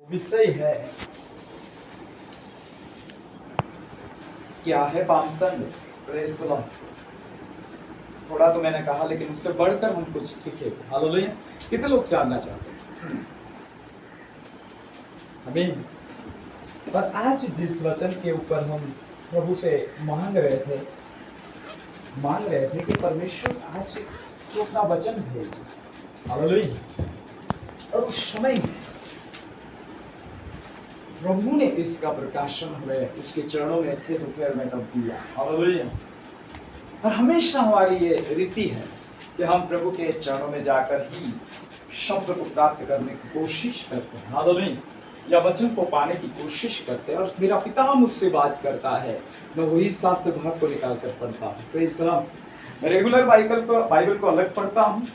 विषय है क्या है palm Sunday. Praise the Lord. थोड़ा तो मैंने कहा लेकिन उससे बढ़कर हम कुछ सीखे। हालेलुया। कितने लोग जानना चाहते हैं? आमीन। पर आज जिस वचन के ऊपर हम प्रभु से मांग रहे थे कि परमेश्वर आज तो अपना वचन भेजे। हालेलुया। और उस समय में प्रभु ने इसका प्रकाशन हुए उसके चरणों में थे दोपहर में तब दिया। हालेलुया। और हमेशा हमारी ये रीति है कि हम प्रभु के चरणों में जाकर ही शब्द को प्राप्त करने की कोशिश करते हैं। हालेलुया। या वचन को पाने की कोशिश करते हैं। और मेरा पिता मुझसे बात करता है, मैं वही शास्त्र भाग को निकाल कर पढ़ता हूँ। Praise the Lord. मैं रेगुलर बाइबल को अलग पढ़ता हूँ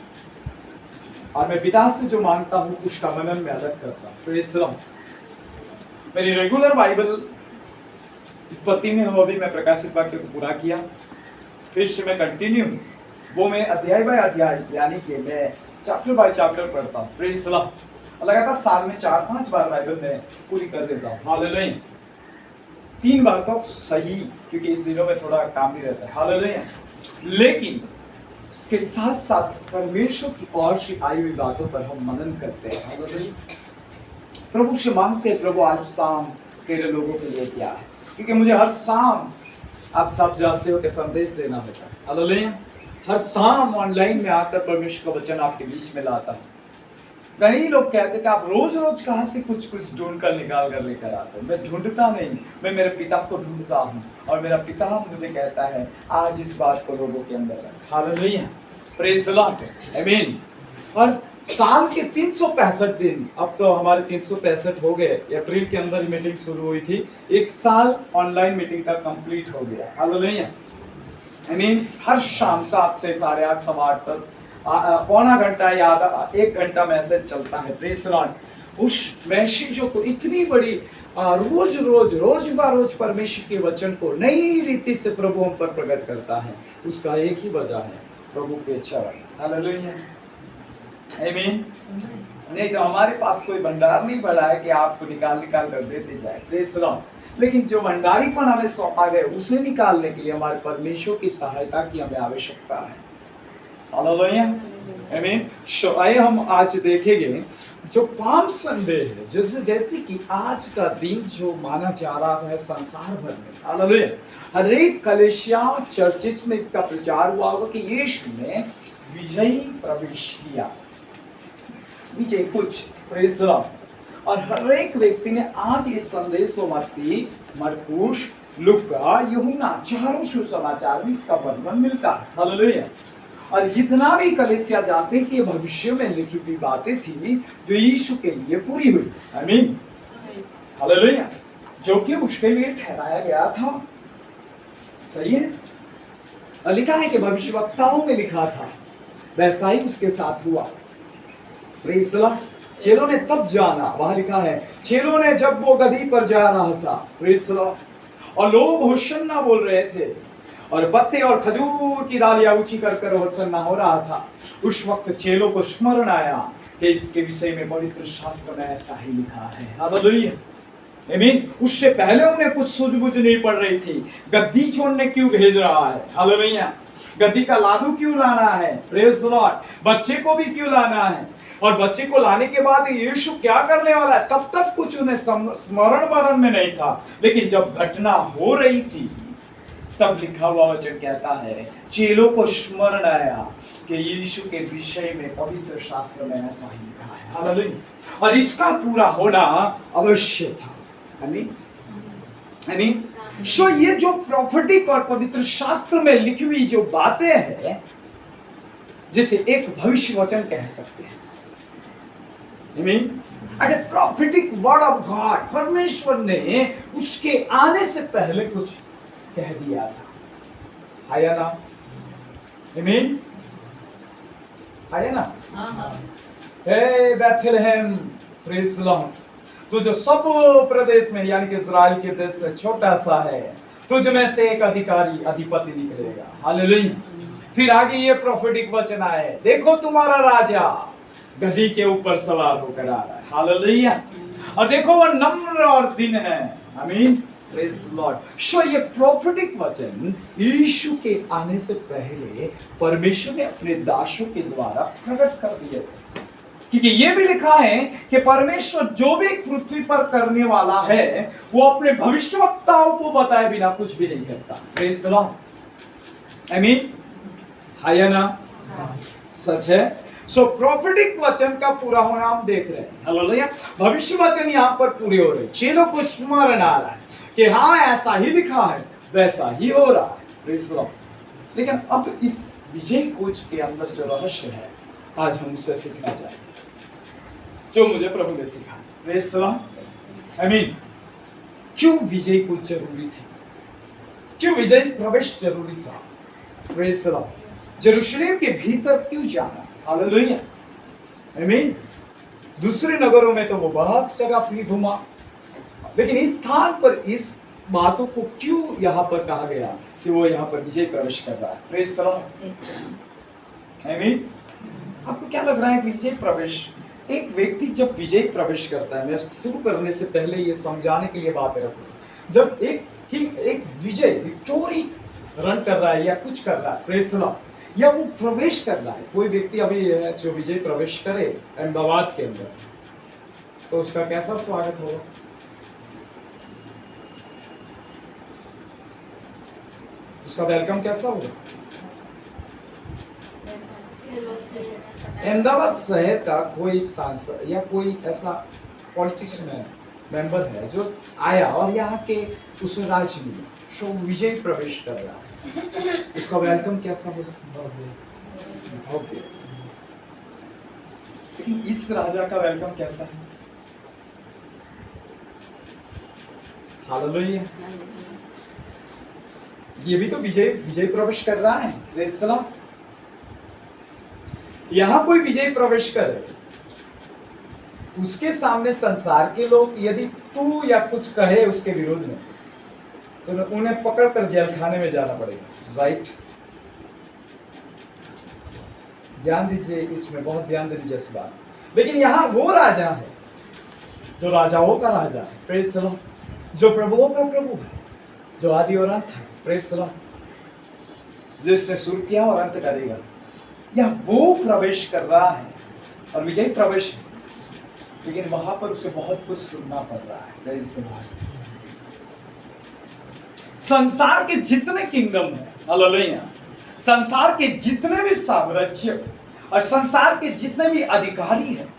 और मैं पिता से जो मांगता हूँ उसका मनन में अलग करता हूँ। Praise the Lord. मेरी रेगुलर बाइबल उत्पत्ति में हो, अभी मैं प्रकाशित वाक्य को पूरा किया, फिर से मैं कंटिन्यू वो मैं अध्याय बाय अध्याय यानी कि मैं चैप्टर बाय चैप्टर पढ़ता हूँ। Praise the Lord. लगातार साल में 4-5 बार बाइबल में पूरी कर देता हूँ। हालेलुया। 3 बार तो सही, क्योंकि इस दिनों में थोड़ा काम भी रहता है। हालेलुया। लेकिन उसके साथ साथ परमेश्वर की ओर से आई हुई बातों पर हम मनन करते हैं। हालेलुया। प्रभु से मांगते हैं, प्रभु आज शाम तेरे लोगों के लिए क्या है, क्योंकि मुझे हर शाम आप सब जानते हो कि संदेश देना होता है। हालेलुया। हर शाम ऑनलाइन में आकर परमेश्वर का वचन आपके बीच में लाता हूँ। कई लोग कहते हैं कि आप रोज रोज कहाँ से कुछ कुछ ढूंढ कर निकाल कर लेकर आते हो। मैं ढूंढता नहीं, मैं मेरे पिता को ढूंढता हूँ और मेरा पिता मुझे कहता है आज इस बात को लोगों के अंदर रख। हालेलुया। Praise the Lord. आमीन। और साल के 365 दिन, अब तो हमारे 365 हो गए। अप्रैल के अंदर मीटिंग शुरू हुई थी, 1 साल ऑनलाइन मीटिंग का कंप्लीट हो गया। हालेलुया। आमीन। हर शाम 7 से 8:30 सवा 8 तक पौना घंटा या आधा 1 घंटा मैसेज चलता है। Praise the Lord. उस मैसेजों को इतनी बड़ी रोज रोज परमेश्वर के वचन को नई रीति से प्रभु हम पर प्रकट करता है। उसका एक ही वजह है, प्रभु के चरण। हालेलुया। आमीन। नहीं तो हमारे पास कोई भंडार नहीं पड़ा है कि आपको निकाल कर देते जाए। Praise the Lord. लेकिन जो भंडारीपन हमें सौंपा गया उसे निकालने के लिए हमारे परमेश्वर की सहायता की हमें आवश्यकता है। हालेलुया। आमीन। आइए हम आज देखेंगे जो पाम संडे है, जैसे कि आज का दिन जो माना जा रहा है संसार भर में। हालेलुया। हर एक कलीसिया चर्चिस में इसका प्रचार हुआ होगा कि यीशु ने विजयी प्रवेश किया। विजय कुछ। Praise the Lord. और हर एक व्यक्ति ने आज इस संदेश को मत्ती, मरकुस, लूका, यूहन्ना चारों सुसमाचार में इसका वर्णन मिलता है। हालेलुया। और जितना भी कलीसिया जानते हैं कि भविष्य में लिखी हुई बातें थी जो यीशु के लिए पूरी हुई। आमीन। हालेलुया। जो कि उसके लिए ठहराया गया था। सही है। और लिखा है कि भविष्यवक्ताओं में लिखा था, वैसा ही उसके साथ हुआ। Praise the Lord. चेलों ने तब जाना, वहां लिखा है चेलों ने जब वो गदी पर जा रहा था। Praise the Lord. और लोग होशन्ना बोल रहे थे और पत्ते और खजूर की डालियां ऊंची कर होशन्ना हो रहा था। उस वक्त चेलों को स्मरण आया कि इसके विषय में पवित्र शास्त्र में ऐसा ही लिखा है। हालेलुया। आमीन। उससे पहले उन्हें कुछ सूझबूझ नहीं पड़ रही थी, गद्दी छोड़ने क्यों भेज रहा है। हालेलुया। गद्दी का लादू क्यों लाना है। Praise the Lord. बच्चे को भी क्यों लाना है, और बच्चे को लाने के बाद यीशु क्या करने वाला है, तब तक कुछ उन्हें स्मरण में नहीं था। लेकिन जब घटना हो रही थी तब लिखा हुआ वचन कहता है चेलों को स्मरण आया कि यीशु के विषय में पवित्र शास्त्र में ऐसा ही लिखा है। हालेलुया। और इसका पूरा होना अवश्य था। आमीन। आमीन। सो ये जो प्रोफेटिक और पवित्र शास्त्र में लिखी हुई जो बातें हैं, जिसे एक भविष्य वचन कह सकते हैं। आमीन। अगर प्रोफेटिक वर्ड ऑफ गॉड, परमेश्वर ने उसके आने से पहले कुछ कह दिया था। आया ना। आमीन। आया ना। हे बेथलेहम। Praise the Lord. तो जो सब प्रदेश में यानी कि इजराइल के देश में छोटा सा है, तुझ में से एक अधिकारी अधिपति निकलेगा। हालेलुया। फिर आगे ये प्रोफेटिक वचन आए, देखो तुम्हारा राजा गधी के ऊपर सवार होकर आ रहा है। हालेलुया। और देखो वो नम्र और दिन है। आमीन, प्रेज लॉर्ड। सो ये प्रोफेटिक वचन यीशु के आने से पहले परमेश्वर ने अपने दासों के द्वारा प्रकट कर दिए थे, क्योंकि ये भी लिखा है कि परमेश्वर जो भी पृथ्वी पर करने वाला है वो अपने भविष्यवक्ताओं को बताए बिना कुछ भी नहीं करता। Praise Lord. आमीन, है या ना? सच है। सो प्रोफेटिक वचन का पूरा होना हम देख रहे हैं। हालेलुया। भविष्य वचन यहाँ पर पूरे हो रहे, चेलों को स्मरण आ रहा है कि हाँ ऐसा ही लिखा है, वैसा ही हो रहा है। Praise Lord. लेकिन अब इस विजय कूच के अंदर जो रहस्य है आज हम उसे सीखना चाहेंगे, जो मुझे प्रभु ने सिखाया। Praise Lord. आमीन। क्यों विजय कूच जरूरी थी? क्यों विजय प्रवेश जरूरी था? Praise Lord. यरूशलेम के भीतर क्यों जाना? हालेलुया। आमीन। दूसरे नगरों में तो वो बहुत जगह भी घुमा, लेकिन इस स्थान पर इस बातों को क्यों यहाँ पर कहा गया कि वो यहाँ पर विजय प्रवेश कर रहा है? Praise Lord. आमीन। आपको क्या लग रहा है विजय प्रवेश? एक व्यक्ति जब विजय प्रवेश करता है, मैं शुरू करने से पहले ये समझाने के लिए बातें रखूं, जब एक विजय विक्टोरी रन कर रहा है या कुछ कर रहा है, प्रेज लॉर्ड, या वो प्रवेश कर रहा है, कोई व्यक्ति अभी जो विजय प्रवेश करे अहमदाबाद के अंदर, तो उसका कैसा स्वागत होगा? उसका वेलकम कैसा होगा? अहमदाबाद शहर का कोई सांसद या कोई ऐसा पॉलिटिक्स में मेंबर है जो आया और यहाँ के उस राज्य में जो विजय प्रवेश कर रहा है, उसका वेलकम कैसा होगा? भव्य। लेकिन इस राजा का वेलकम कैसा है? हालेलुया। ये भी तो विजय प्रवेश कर रहा है। Praise the Lord. यहां कोई विजय प्रवेश करे, उसके सामने संसार के लोग यदि तू या कुछ कहे उसके विरोध में, तो उन्हें पकड़कर जेल खाने में जाना पड़ेगा। राइट? ध्यान दीजिए, इसमें बहुत ध्यान देने जैसी बात। लेकिन यहाँ वो राजा है जो राजाओं का राजा है। Praise the Lord. जो प्रभुओं का प्रभु है, जो आदि और अंत है। Praise the Lord. जिसने शुरू किया और अंत करेगा, या वो प्रवेश कर रहा है और विजय प्रवेश है, लेकिन वहां पर उसे बहुत कुछ सुनना पड़ रहा है। Praise the Lord. संसार के जितने किंगडम है, हालेलुया, संसार के जितने भी साम्राज्य और संसार के जितने भी अधिकारी हैं,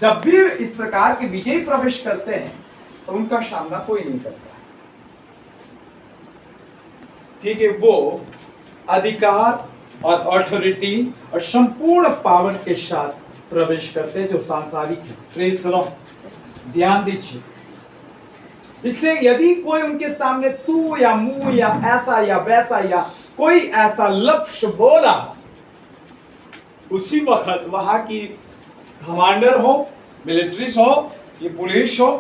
जब भी इस प्रकार के विजय प्रवेश करते हैं तो उनका सामना कोई नहीं करता। ठीक है, वो अधिकार और अथॉरिटी और संपूर्ण पावर के साथ प्रवेश करते हैं जो सांसारिक है। Praise the Lord. ध्यान दीजिए। इसलिए यदि कोई उनके सामने तू या मुंह या ऐसा या वैसा या कोई ऐसा लफ्ज बोला, उसी वक्त वहां की कमांडर हो, मिलिट्रीज हो, ये पुलिस हो,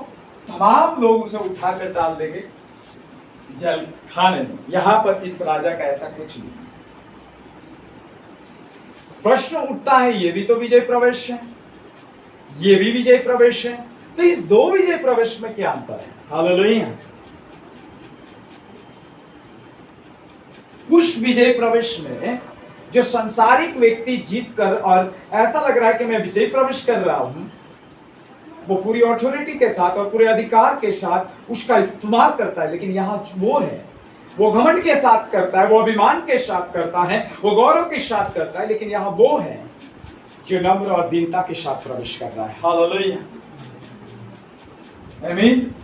तमाम लोग उसे उठाकर डाल देंगे जेल खाने में। यहां पर इस राजा का ऐसा कुछ नहीं। प्रश्न उठता है, ये भी तो विजय प्रवेश है, ये भी विजय प्रवेश है, तो इस दो विजय प्रवेश में क्या अंतर है? हालेलुया। उस विजय प्रवेश में जो संसारिक व्यक्ति जीत कर और ऐसा लग रहा है कि मैं विजय प्रवेश कर रहा हूं, वो पूरी अथॉरिटी के साथ और पूरे अधिकार के साथ उसका इस्तेमाल करता है। लेकिन यहां वो है, वो घमंड के साथ करता है, वो अभिमान के साथ करता है, वो गौरव के साथ करता है। लेकिन यहां वो है जो नम्र और दीनता के साथ प्रवेश कर रहा है। हालेलुया। आमीन।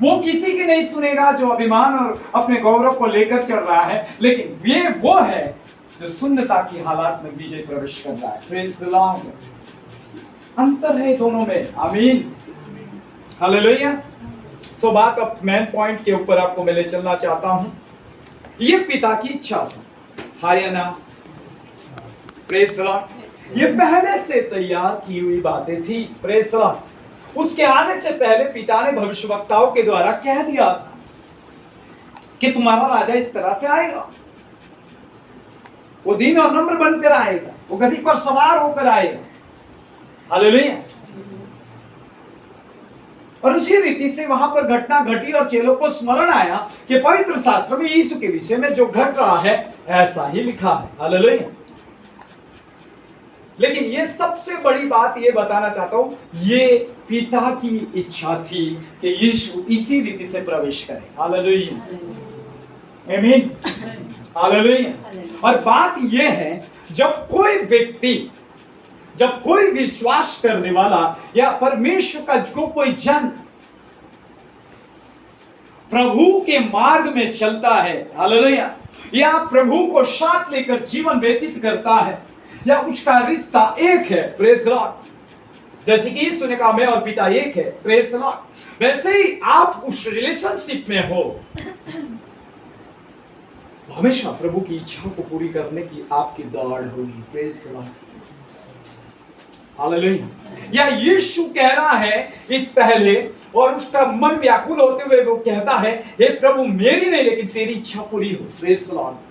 वो किसी की नहीं सुनेगा जो अभिमान और अपने गौरव को लेकर चल रहा है, लेकिन ये वो है जो शून्यता की हालात में विजय प्रवेश कर रहा है। Praise the Lord. अंतर है दोनों में। आमीन। हालेलुया। सो बात अब मेन पॉइंट के ऊपर आपको मैं ले चलना चाहता हूं। ये पिता की इच्छा थी, हाय या ना? Praise the Lord. ये पहले से तैयार की हुई बातें थी। Praise the Lord. उसके आने से पहले पिता ने भविष्यवक्ताओं के द्वारा कह दिया था कि तुम्हारा राजा इस तरह से आएगा, वो दीन और नम्र बनकर आएगा, वो गधी पर सवार होकर आएगा। हालेलुया। और उसी रीति से वहां पर घटना घटी और चेलों को स्मरण आया कि पवित्र शास्त्र में यीशु के विषय में जो घट रहा है ऐसा ही लिखा है। हालेलुया। लेकिन ये सबसे बड़ी बात ये बताना चाहता हूं, ये पिता की इच्छा थी कि यीशु इसी रीति से प्रवेश करे। हालेलुया, आमीन, हालेलुया। और बात ये है, जब कोई व्यक्ति, जब कोई विश्वास करने वाला या परमेश्वर का कोई जन प्रभु के मार्ग में चलता है, हालेलुया, या प्रभु को साथ लेकर जीवन व्यतीत करता है, या उसका रिश्ता एक है, प्रेज लॉर्ड। जैसे कि यीशु ने कहा मैं और पिता एक है, प्रेज लॉर्ड, वैसे ही आप उस रिलेशनशिप में हो, हमेशा प्रभु की इच्छा को पूरी करने की आपकी दौड़ होगी, प्रेज लॉर्ड, हालेलुया। या यीशु कह रहा है इस पहले, और उसका मन व्याकुल होते हुए वो कहता है, हे प्रभु मेरी नहीं लेकिन तेरी इच्छा पूरी हो, प्रेज लॉर्ड।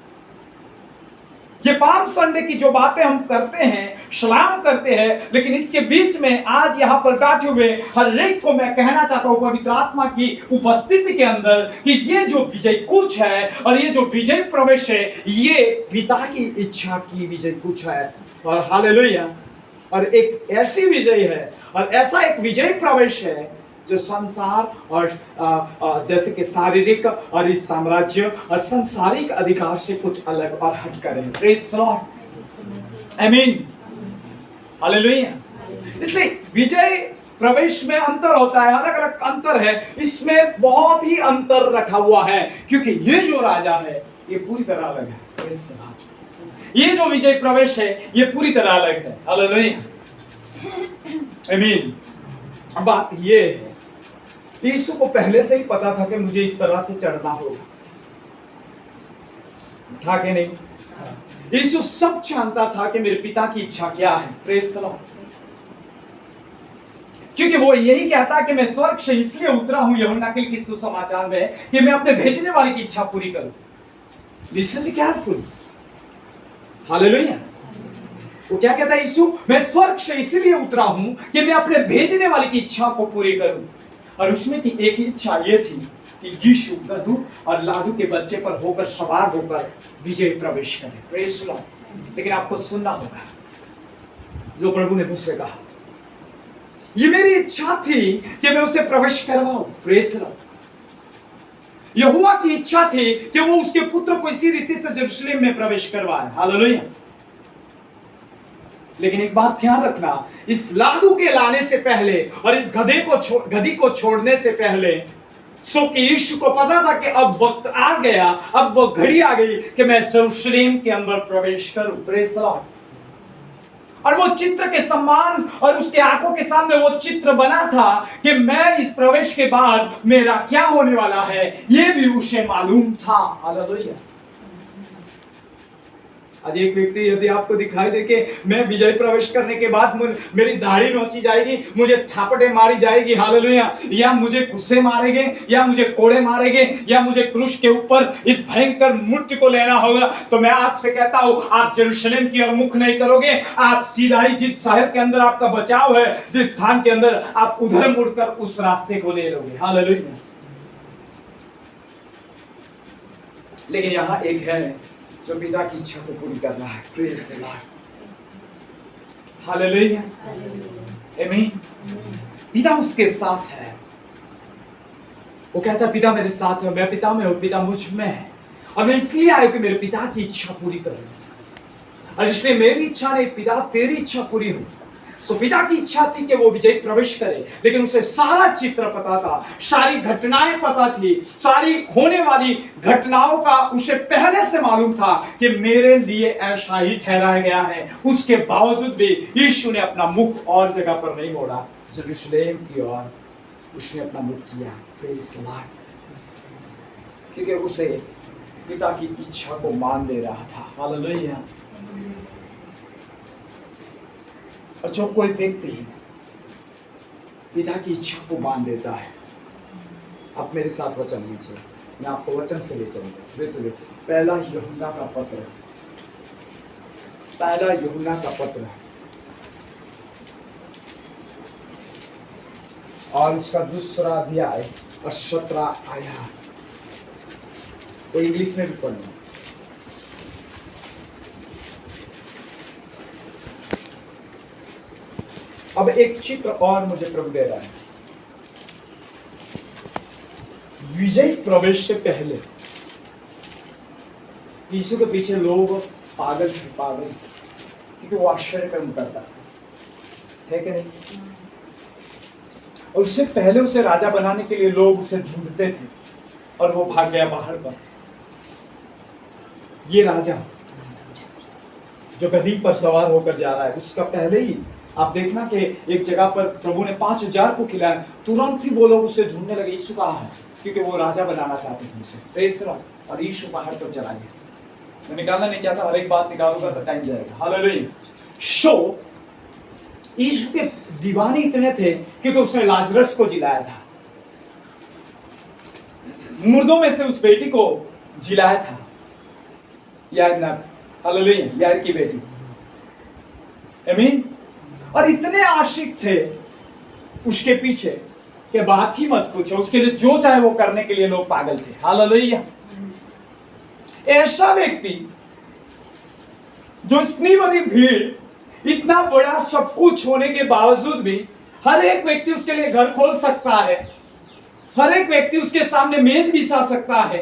ये पाम संडे की जो बातें हम करते हैं, सलाम करते हैं, लेकिन इसके बीच में आज यहाँ पर बैठे हुए हर एक को मैं कहना चाहता हूँ पवित्र आत्मा की उपस्थिति के अंदर कि ये जो विजय कुछ है और ये जो विजय प्रवेश है, ये पिता की इच्छा की विजय कुछ है। और हालेलुया, और एक ऐसी विजय है और ऐसा एक विजय प्रवेश है जो संसार और जैसे कि शारीरिक और इस साम्राज्य और सांसारिक अधिकार से कुछ अलग और हट कर है। प्रेज लॉर्ड, आमीन, हालेलुया। इसलिए विजय प्रवेश में अंतर होता है, अलग अलग अंतर है, इसमें बहुत ही अंतर रखा हुआ है, क्योंकि ये जो राजा है ये पूरी तरह अलग है, ये जो विजय प्रवेश है ये पूरी तरह अलग है। हालेलुया, आमीन। बात ये है, यीशु को पहले से ही पता था कि मुझे इस तरह से चढ़ना होगा, था कि नहीं? यीशु सब जानता था कि मेरे पिता की इच्छा क्या है, प्रेज द लॉर्ड। क्योंकि वो यही कहता कि मैं स्वर्ग से इसलिए उतरा हूं यूहन्ना के लिखित सुसमाचार में कि मैं अपने भेजने वाले की इच्छा पूरी करूं। Listen careful, hallelujah. वो क्या कहता है यीशु, मैं स्वर्ग से इसलिए उतरा हूं कि मैं अपने भेजने वाले की इच्छा को पूरी करूं। और उसमें की एक ही इच्छा ये थी कि यीशु गधू और लादू के बच्चे पर होकर सवार होकर विजय प्रवेश करे, प्रेज द लॉर्ड। लेकिन आपको सुनना होगा जो प्रभु ने मुझसे कहा, ये मेरी इच्छा थी कि मैं उसे प्रवेश करवाऊं, प्रेज द लॉर्ड। यहोवा की इच्छा थी कि वो उसके पुत्र को इसी रीति से यरूशलेम में प्रवेश करवाए, हालेलुया। लेकिन एक बात ध्यान रखना, इस लादू के लाने से पहले और इस गधी को छोड़ने से पहले सो कि यीशु को पता था कि अब वक्त आ गया, अब वो घड़ी आ गई कि मैं यरूशलेम के अंदर प्रवेश करूं, प्रेज द लॉर्ड। और वो चित्र के सम्मान और उसके आंखों के सामने वो चित्र बना था कि मैं इस प्रवेश के बाद मेरा क्या होने वाला है, ये भी उसे मालूम था, हालेलुया। आज एक व्यक्ति यदि आपको दिखाई दे कि मैं विजय प्रवेश करने के बाद मेरी दाढ़ी नोची जाएगी, मुझे थापटे मारी जाएगी, हालेलुया, या मुझे गुस्से मारेंगे, या मुझे कोड़े मारेंगे, या मुझे क्रूस के ऊपर इस भयंकर मूर्ति को लेना होगा, तो मैं आपसे कहता हूं आप यरूशलेम की ओर मुख नहीं करोगे, आप सीधा ही जिस शहर के अंदर आपका बचाव है, जिस स्थान के अंदर आप उधर मुड़कर उस रास्ते को ले लोगे, हालेलुया। लेकिन यहां एक है जो पिता की इच्छा को पूरी करना है, प्रेज द लॉर्ड, हालेलुया, आमीन। पिता उसके साथ है, वो कहता है पिता मेरे साथ है, मैं पिता में हूं, पिता मुझ में है, और मैं इसलिए आया कि मेरे पिता की इच्छा पूरी करूं। और इसलिए मेरी इच्छा नहीं, पिता तेरी इच्छा पूरी हो। सो पिता की इच्छा थी कि वो विजय प्रवेश करे, लेकिन उसे सारा चित्र पता था, सारी घटनाएं पता थी, सारी होने वाली घटनाओं का उसे पहले से मालूम था कि मेरे लिए ऐसा ही ठहराया गया है। उसके बावजूद भी यीशु ने अपना मुख और जगह पर नहीं मोड़ा, यरूशलेम की ओर उसने अपना मुख किया, प्रेज द लॉर्ड, क्योंकि उसे पिता की इच्छा को मान ले रहा था, हालेलुया। और जो कोई व्यक्ति पिता की इच्छा को मान देता है, आप मेरे साथ वचन लीजिए, मैं आपको वचन से ले चलूंगा। पहला यूहन्ना का पत्र, पहला यूहन्ना का पत्र और उसका दूसरा अध्याय और 17 आया। तो इंग्लिश में भी पढ़ना। अब एक चित्र और मुझे प्रभु दे रहा है। विजय प्रवेश से पहले यीशु के पीछे लोग पागल थे, पागल, क्योंकि वो आश्चर्य कर्म करता है कि नहीं? और उससे पहले उसे राजा बनाने के लिए लोग उसे ढूंढते थे और वो भाग गया बाहर पर। ये राजा जो गधी पर सवार होकर जा रहा है, उसका पहले ही आप देखना कि एक जगह पर प्रभु ने 5000 को खिलाया, तुरंत ही वो लोग उसे ढूंढने लगे, यीशु कहाँ है, क्योंकि वो राजा बनाना चाहते थे उसे। Praise the Lord. और यीशु बाहर पर चला गया। मैं निकालना नहीं चाहता, हर एक बात निकालूंगा तो टाइम जाएगा। हालेलुया। शो यीशु के दीवाने इतने थे क्योंकि उसने लाजरस को जिलाया था, मुर्दों में से उस बेटी को जिलाया था, याद ना? हालेलुया। यार की बेटी, आमीन। और इतने आशिक थे उसके पीछे कि बात ही मत पूछो, उसके लिए जो चाहे वो करने के लिए लोग पागल थे। हालेलुया। ऐसा व्यक्ति जो इतनी बड़ी भीड़, इतना बड़ा सब कुछ होने के बावजूद भी हर एक व्यक्ति उसके लिए घर खोल सकता है, हर एक व्यक्ति उसके सामने मेज बिछा सकता है,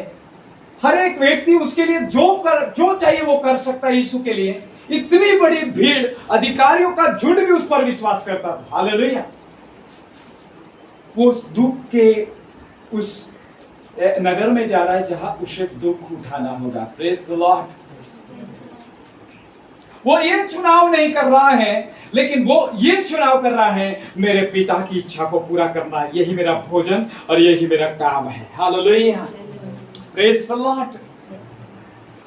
हर एक व्यक्ति उसके लिए जो चाहिए वो कर सकता है यीशु के लिए। इतनी बड़ी भीड़, अधिकारियों का झुंड भी उस पर विश्वास करता था। हालेलुया। वो उस दुख के उस नगर में जा रहा है जहां उसे दुख उठाना होगा। Praise the Lord. वो ये चुनाव नहीं कर रहा है, लेकिन वो ये चुनाव कर रहा है, मेरे पिता की इच्छा को पूरा करना, यही मेरा भोजन और यही मेरा काम है। हालेलुया। Praise the Lord.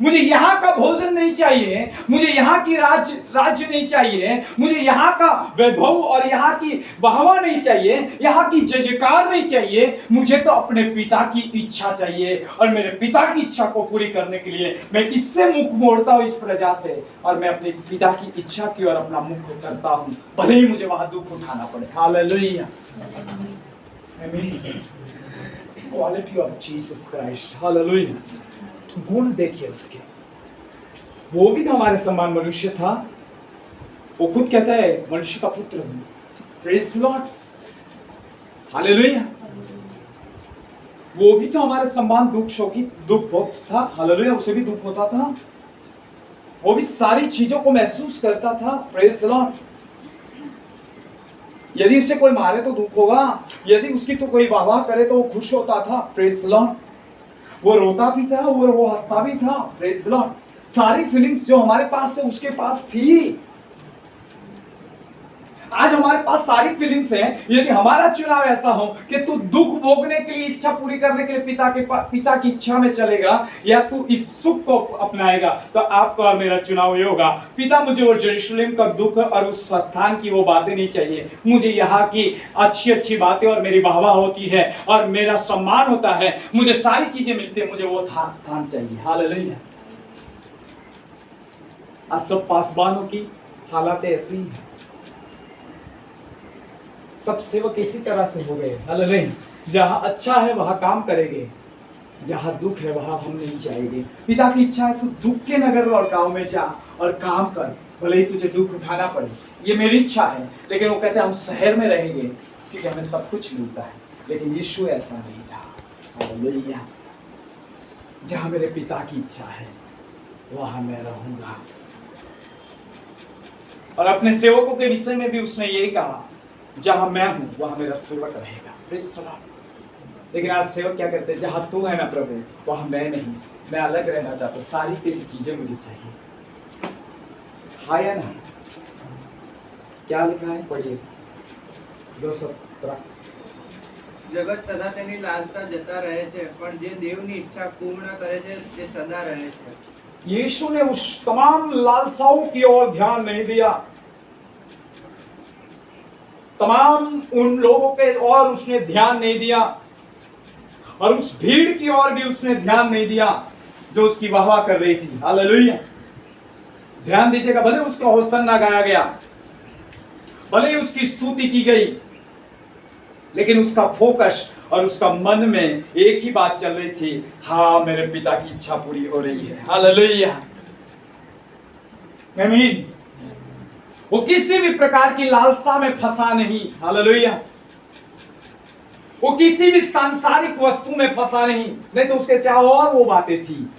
मुझे यहाँ का भोजन नहीं चाहिए, मुझे यहाँ की राज्य नहीं चाहिए, मुझे यहाँ का वैभव और यहाँ की वाहवा नहीं चाहिए, यहाँ की जय जयकार नहीं चाहिए, मुझे तो अपने पिता की इच्छा चाहिए। और मेरे पिता की इच्छा को पूरी करने के लिए मैं किससे मुख मोड़ता हूँ? इस प्रजा से, और मैं अपने पिता की इच्छा की ओर अपना मुख करता हूँ, भले ही मुझे वहां दुख उठाना पड़े। हालेलुया। आमीन। Quality of Jesus Christ. Hallelujah. गुण देखिए उसके, वो भी तो हमारे समान मनुष्य था। वो खुद कहता है मनुष्य का पुत्र हूं। Praise the Lord. हालेलुया। वो भी तो हमारे समान दुख भोग था। हालेलुया। उसे भी दुख होता था, वो भी सारी चीजों को महसूस करता था। Praise the Lord. यदि उसे कोई मारे तो दुख होगा, यदि उसकी तो कोई वाह करे तो वो खुश होता था। Praise the Lord. वो रोता भी था, वो हंसता भी था। Praise the Lord. सारी फीलिंग्स जो हमारे पास है उसके पास थी। आज हमारे पास सारी फीलिंग्स हैं। यदि हमारा चुनाव ऐसा हो कि तू दुख भोगने के लिए, इच्छा पूरी करने के लिए पिता की इच्छा में चलेगा, या तू इस सुख को अपनाएगा, तो आपका और मेरा चुनाव ये होगा, पिता मुझे वो यरूशलेम का दुख और उस स्थान की वो बातें नहीं चाहिए, मुझे यहाँ की अच्छी अच्छी बातें और मेरी वाहवाह होती है और मेरा सम्मान होता है, मुझे सारी चीजें मिलती है, मुझे वो स्थान चाहिए। हालेलुया। आज सब पासवानों की हालत ऐसी है, सब सेवक इसी तरह से हो गए। हालेलुया। जहां अच्छा है वहां काम करेंगे, जहां दुख है वहां हम नहीं जाएंगे। पिता की इच्छा है तू दुख के नगर और गांव में जा और काम कर, भले ही तुझे दुख उठाना पड़े, ये मेरी इच्छा है। लेकिन वो कहते हैं हम शहर में रहेंगे क्योंकि हमें सब कुछ मिलता है। लेकिन यीशु ऐसा नहीं था। हालेलुया। जहां मेरे पिता की इच्छा है वहां मैं रहूंगा। और अपने सेवकों के विषय में भी उसने यही कहा, जहां मैं हूं वहां मेरा सेवक रहेगा। Praise the Lord. लेकिन आज सेवक क्या करते हैं? जहां तू है ना प्रभु वहां मैं नहीं, मैं अलग रहना चाहता हूं, सारी तेरी चीजें मुझे चाहिए। हाँ या ना? क्या लिखा है? पढ़िए 2:17। જગત તથા તેની લાલસા જતા રહે છે, પણ જે દેવની ઈચ્છા પૂર્ણ કરે છે તે સદા રહે છે। यीशु ने उस तमाम लालसाओं की ओर ध्यान नहीं दिया, तमाम उन लोगों पे और उसने ध्यान नहीं दिया, और उस भीड़ की ओर भी उसने ध्यान नहीं दिया जो उसकी वाहवाह कर रही थी। हालेलुया। ध्यान दीजिएगा, भले उसका होसन्ना गाया गया, भले ही उसकी स्तुति की गई, लेकिन उसका फोकस और उसका मन में एक ही बात चल रही थी, हाँ मेरे पिता की इच्छा पूरी हो रही है। हालेलुया, आमीन। वो किसी भी प्रकार की लालसा में फंसा नहीं। हालेलुया, वो किसी भी सांसारिक वस्तु में फंसा नहीं तो उसके चारों ओर वो बातें थी।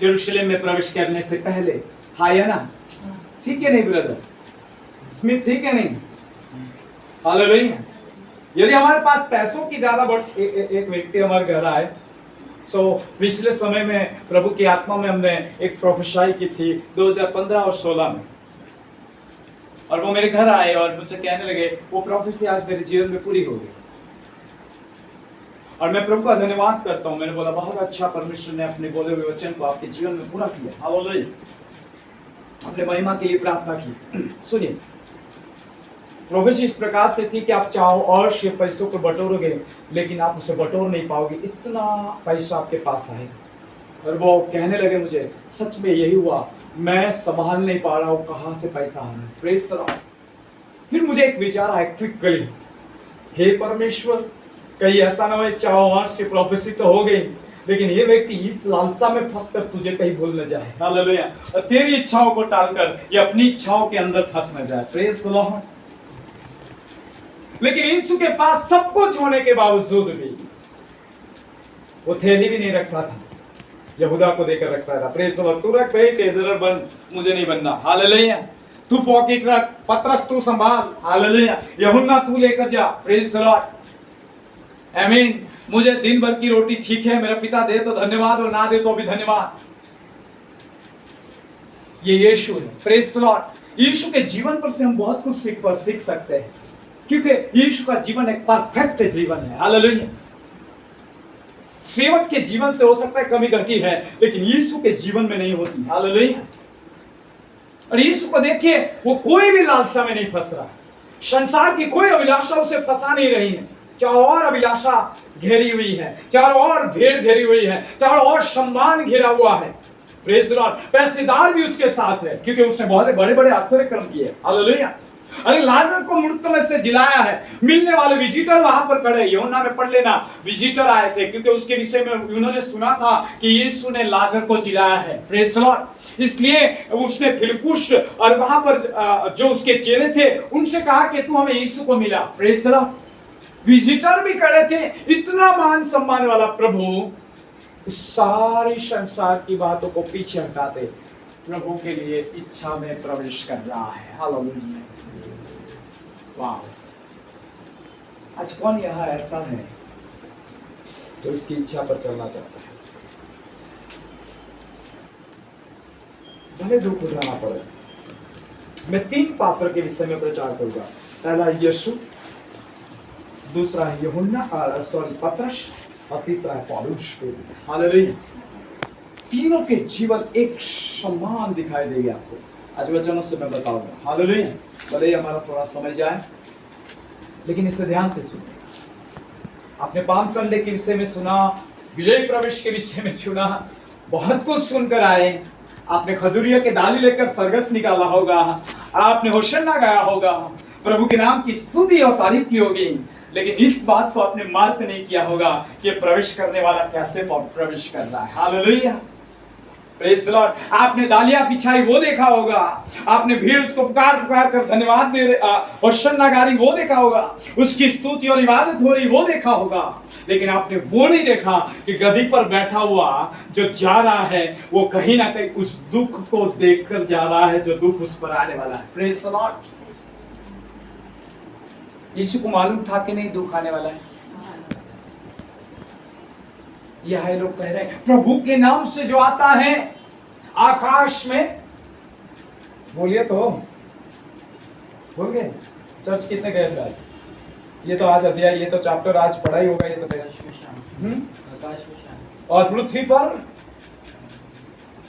यरूशलेम में प्रवेश करने से पहले, हाँ या ना, ठीक है नहीं ब्रदर स्मिथ, ठीक है नहीं? हालेलुया। यदि हमारे पास पैसों की ज्यादा एक व्यक्ति हमारे घर आए, पिछले समय में प्रभु की आत्मा में हमने एक प्रोफेसाई की थी 2015 और 16 में, और वो मेरे घर आए और मुझसे कहने लगे वो प्रोफेसी आज मेरे जीवन में पूरी हो गई, और मैं प्रभु का धन्यवाद करता हूँ। मैंने बोला बहुत अच्छा, परमेश्वर ने अपने बोले हुए वचन को आपके जीवन में पूरा किया। हालेलुया, हमने महिमा के लिए प्रार्थना की। सुनिए, प्रोफेसी इस प्रकार से थी कि आप चाहो और से पैसों को बटोरोगे, लेकिन आप उसे बटोर नहीं पाओगे, इतना पैसा आपके पास आएगा। और वो कहने लगे मुझे सच में यही हुआ, मैं संभाल नहीं पा रहा हूँ कहाँ से पैसा आ रहा है। Praise the Lord. फिर मुझे एक विचार आया क्विकली, हे परमेश्वर कहीं ऐसा ना हो चाहो और से प्रोफेसी तो हो गई, लेकिन ये व्यक्ति इस लालसा में फंसकर तुझे कहीं भूल न जाए। हालेलुया, और तेरी इच्छाओं को टालकर ये अपनी इच्छाओं के अंदर फंस न जाए। Praise the Lord. लेकिन यीशु के पास सब कुछ होने के बावजूद भी वो थैली भी नहीं रखता था, यहूदा को देकर रखता था। Praise the Lord. तू रख भाई, ट्रेजरर बन, मुझे नहीं बनना। हालेलुया। तू पॉकेट रख, पतरस तू संभाल। हालेलुया। यूहन्ना तू लेकर जा। प्रेज द लॉर्ड, आमीन। मुझे दिन भर की रोटी ठीक है, मेरा पिता दे तो धन्यवाद और ना दे तो भी धन्यवाद। ये यीशु है। Praise the Lord. यीशु के जीवन पर से हम बहुत कुछ सीख सकते हैं, क्योंकि यीशु का जीवन एक परफेक्ट जीवन है। हालेलुया। सेवक के जीवन से हो सकता है कमी घटी है, लेकिन यीशु के जीवन में नहीं होती। हालेलुया। और यीशु को देखिए, वो कोई भी लालसा में नहीं फंस रहा, संसार की कोई अभिलाषा उसे फंसा नहीं रही है। चारों ओर अभिलाषा घेरी हुई है, चारों ओर भीड़ घेरी हुई है, चारों ओर सम्मान घिरा हुआ है। Praise the Lord. पैसेदार भी उसके साथ है, क्योंकि उसने बहुत बड़े बड़े आश्चर्य कर्म किए। हालेलुया। अरे लाजर को मृत्यु में से जिलाया है। मिलने वाले विजिटर वहां पर खड़े, यूहन्ना में पढ़ लेना, विजिटर आए थे, क्योंकि उसके विषय में उन्होंने सुना था कि यीशु ने लाजर को जिलाया है। Praise the Lord. इसलिए उसने फिलिप्पुस और वहां पर जो उसके चेले थे उनसे कहा कि तू हमें यीशु को मिला। Praise the Lord. विजिटर भी खड़े थे। इतना मान सम्मान वाला प्रभु सारी संसार की बातों को पीछे हटाते प्रभु के लिए इच्छा में प्रवेश कर रहा है। हालेलुया। वाह। आज कौन यहाँ ऐसा है जो इसकी इच्छा पर चलना चाहता है? भले दुख उठाना पड़े। मैं 3 पात्र के विषय में प्रचार करूंगा। पहला यीशु, दूसरा है यूहन्ना पतरस, और तीसरा है पौलुस। हालेलुया। तीनों के जीवन एक समान दिखाई देगी आपको। आज वचनों से मैं बताऊंगा। हालेलुया। भले ही हमारा थोड़ा समय जाए, लेकिन इसे ध्यान से सुनिए। आपने पाम संडे के विषय में सुना, विजय प्रवेश के विषय में सुना, बहुत कुछ सुनकर आए। आपने खजूरियों के डाली लेकर सरगस निकाला होगा, आपने होशन्ना गाया होगा, प्रभु के नाम की स्तुति और तारीफ की होगी, लेकिन इस बात को आपने मार्क नहीं किया होगा कि प्रवेश करने वाला कैसे प्रवेश कर रहा है। हालेलुया। Praise the Lord. आपने डालियां बिछाई वो देखा होगा, आपने भीड़ उसको पुकार पुकार कर धन्यवाद दे होशन्ना गा रही वो देखा होगा, उसकी स्तुति और इबादत हो रही वो देखा होगा, लेकिन आपने वो नहीं देखा कि गद्दी पर बैठा हुआ जो जा रहा है वो कहीं ना कहीं उस दुख को देखकर जा रहा है जो दुख उस पर आने वाला है। Praise the Lord. यीशु को मालूम था कि नहीं दुख आने वाला है। यह लोग कह रहे हैं प्रभु के नाम से जो आता है आकाश में, बोलिए तो, बोल गए चर्च कितने गए थे आज? ये तो आज अध्याय, ये तो चैप्टर आज पढ़ाई होगा, ये तो और पृथ्वी पर